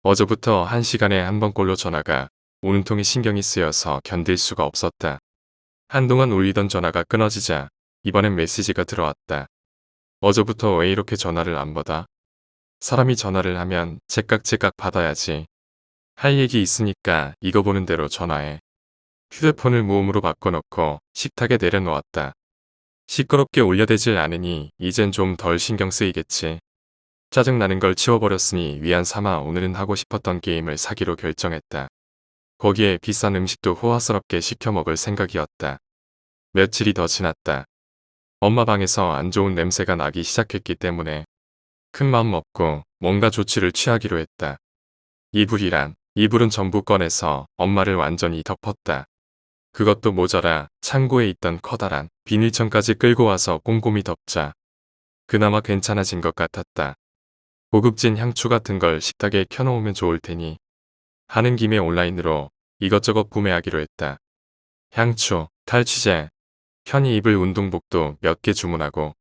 어제부터 1시간에 한 번꼴로 전화가 오는 통에 신경이 쓰여서 견딜 수가 없었다. 한동안 울리던 전화가 끊어지자 이번엔 메시지가 들어왔다. 어제부터 왜 이렇게 전화를 안 받아? 사람이 전화를 하면 제깍제깍 받아야지. 할 얘기 있으니까 이거 보는 대로 전화해. 휴대폰을 무음으로 바꿔놓고 식탁에 내려놓았다. 시끄럽게 울려대질 않으니 이젠 좀 덜 신경 쓰이겠지. 짜증나는 걸 치워버렸으니 위안 삼아 오늘은 하고 싶었던 게임을 사기로 결정했다. 거기에 비싼 음식도 호화스럽게 시켜 먹을 생각이었다. 며칠이 더 지났다. 엄마 방에서 안 좋은 냄새가 나기 시작했기 때문에 큰 마음 먹고 뭔가 조치를 취하기로 했다. 이불은 전부 꺼내서 엄마를 완전히 덮었다. 그것도 모자라 창고에 있던 커다란 비닐천까지 끌고 와서 꼼꼼히 덮자 그나마 괜찮아진 것 같았다. 고급진 향초 같은 걸 식탁에 켜놓으면 좋을 테니 하는 김에 온라인으로 이것저것 구매하기로 했다. 향초, 탈취제, 편히 입을 운동복도 몇 개 주문하고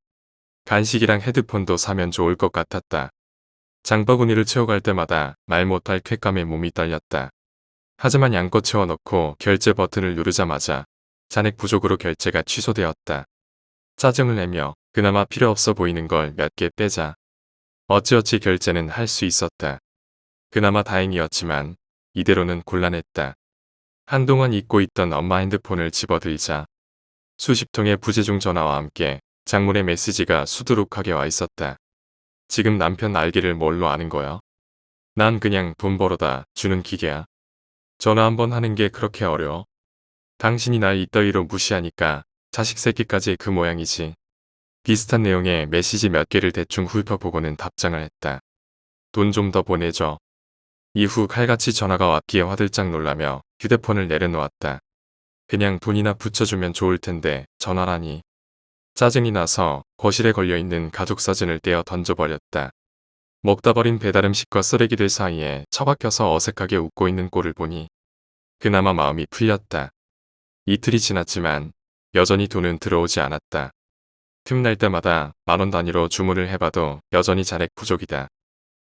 간식이랑 헤드폰도 사면 좋을 것 같았다. 장바구니를 채워갈 때마다 말 못할 쾌감에 몸이 떨렸다. 하지만 양껏 채워넣고 결제 버튼을 누르자마자 잔액 부족으로 결제가 취소되었다. 짜증을 내며 그나마 필요 없어 보이는 걸 몇 개 빼자. 어찌어찌 결제는 할 수 있었다. 그나마 다행이었지만 이대로는 곤란했다. 한동안 잊고 있던 엄마 핸드폰을 집어들자 수십 통의 부재중 전화와 함께 장문의 메시지가 수두룩하게 와 있었다. 지금 남편 날개를 뭘로 아는 거야? 난 그냥 돈 벌어다 주는 기계야. 전화 한 번 하는 게 그렇게 어려워? 당신이 날 이따위로 무시하니까 자식 새끼까지 그 모양이지. 비슷한 내용의 메시지 몇 개를 대충 훑어보고는 답장을 했다. 돈 좀 더 보내줘. 이후 칼같이 전화가 왔기에 화들짝 놀라며 휴대폰을 내려놓았다. 그냥 돈이나 붙여주면 좋을 텐데 전화라니. 짜증이 나서 거실에 걸려있는 가족 사진을 떼어 던져버렸다. 먹다 버린 배달음식과 쓰레기들 사이에 처박혀서 어색하게 웃고 있는 꼴을 보니 그나마 마음이 풀렸다. 이틀이 지났지만 여전히 돈은 들어오지 않았다. 틈날 때마다 만원 단위로 주문을 해봐도 여전히 잔액 부족이다.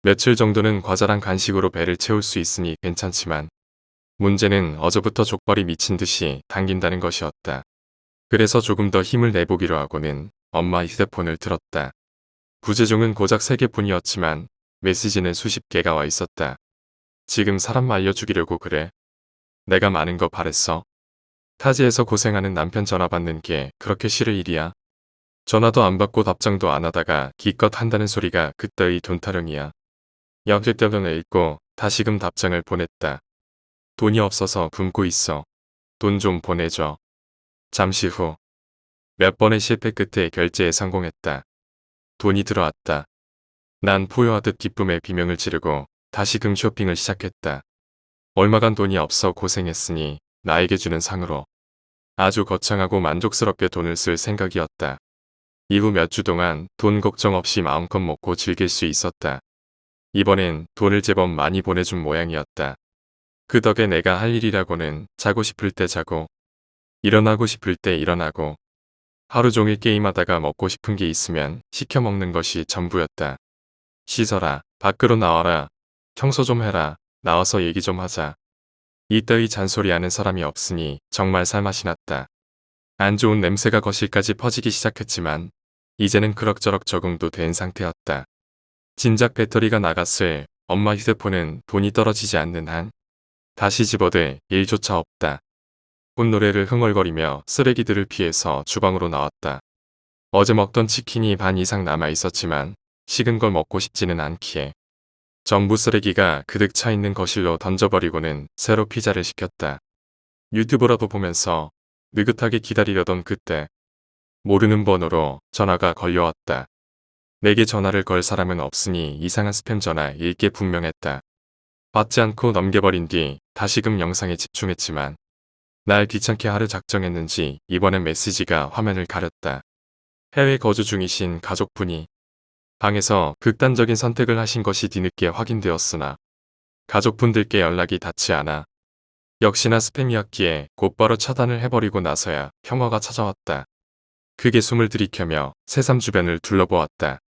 며칠 정도는 과자랑 간식으로 배를 채울 수 있으니 괜찮지만 문제는 어제부터 족발이 미친 듯이 당긴다는 것이었다. 그래서 조금 더 힘을 내보기로 하고는 엄마 휴대폰을 들었다. 부재중은 고작 3개뿐이었지만 메시지는 수십 개가 와 있었다. 지금 사람 말려주기려고 그래? 내가 많은 거 바랬어? 타지에서 고생하는 남편 전화 받는 게 그렇게 싫을 일이야? 전화도 안 받고 답장도 안 하다가 기껏 한다는 소리가 그따위 돈 타령이야. 역대병을 읽고 다시금 답장을 보냈다. 돈이 없어서 굶고 있어. 돈 좀 보내줘. 잠시 후 몇 번의 실패 끝에 결제에 성공했다. 돈이 들어왔다. 난 포효하듯 기쁨의 비명을 지르고 다시금 쇼핑을 시작했다. 얼마간 돈이 없어 고생했으니 나에게 주는 상으로 아주 거창하고 만족스럽게 돈을 쓸 생각이었다. 이후 몇 주 동안 돈 걱정 없이 마음껏 먹고 즐길 수 있었다. 이번엔 돈을 제법 많이 보내준 모양이었다. 그 덕에 내가 할 일이라고는 자고 싶을 때 자고 일어나고 싶을 때 일어나고 하루 종일 게임하다가 먹고 싶은 게 있으면 시켜 먹는 것이 전부였다. 씻어라, 밖으로 나와라. 청소 좀 해라. 나와서 얘기 좀 하자. 이따위 잔소리하는 사람이 없으니 정말 살맛이 났다. 안 좋은 냄새가 거실까지 퍼지기 시작했지만 이제는 그럭저럭 적응도 된 상태였다. 진작 배터리가 나갔을 엄마 휴대폰은 돈이 떨어지지 않는 한 다시 집어들 일조차 없다. 꽃노래를 흥얼거리며 쓰레기들을 피해서 주방으로 나왔다. 어제 먹던 치킨이 반 이상 남아 있었지만 식은 걸 먹고 싶지는 않기에 전부 쓰레기가 그득 차 있는 거실로 던져버리고는 새로 피자를 시켰다. 유튜브라도 보면서 느긋하게 기다리려던 그때 모르는 번호로 전화가 걸려왔다. 내게 전화를 걸 사람은 없으니 이상한 스팸 전화일 게 분명했다. 받지 않고 넘겨버린 뒤 다시금 영상에 집중했지만 날 귀찮게 하려 작정했는지 이번엔 메시지가 화면을 가렸다. 해외 거주 중이신 가족분이 방에서 극단적인 선택을 하신 것이 뒤늦게 확인되었으나 가족분들께 연락이 닿지 않아 역시나 스팸이었기에 곧바로 차단을 해버리고 나서야 평화가 찾아왔다. 크게 숨을 들이켜며 새삼 주변을 둘러보았다.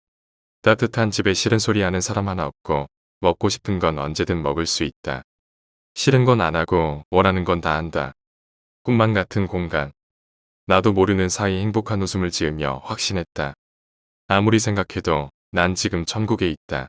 따뜻한 집에 싫은 소리 하는 사람 하나 없고 먹고 싶은 건 언제든 먹을 수 있다. 싫은 건 안 하고 원하는 건 다 한다. 꿈만 같은 공간. 나도 모르는 사이 행복한 웃음을 지으며 확신했다. 아무리 생각해도 난 지금 천국에 있다.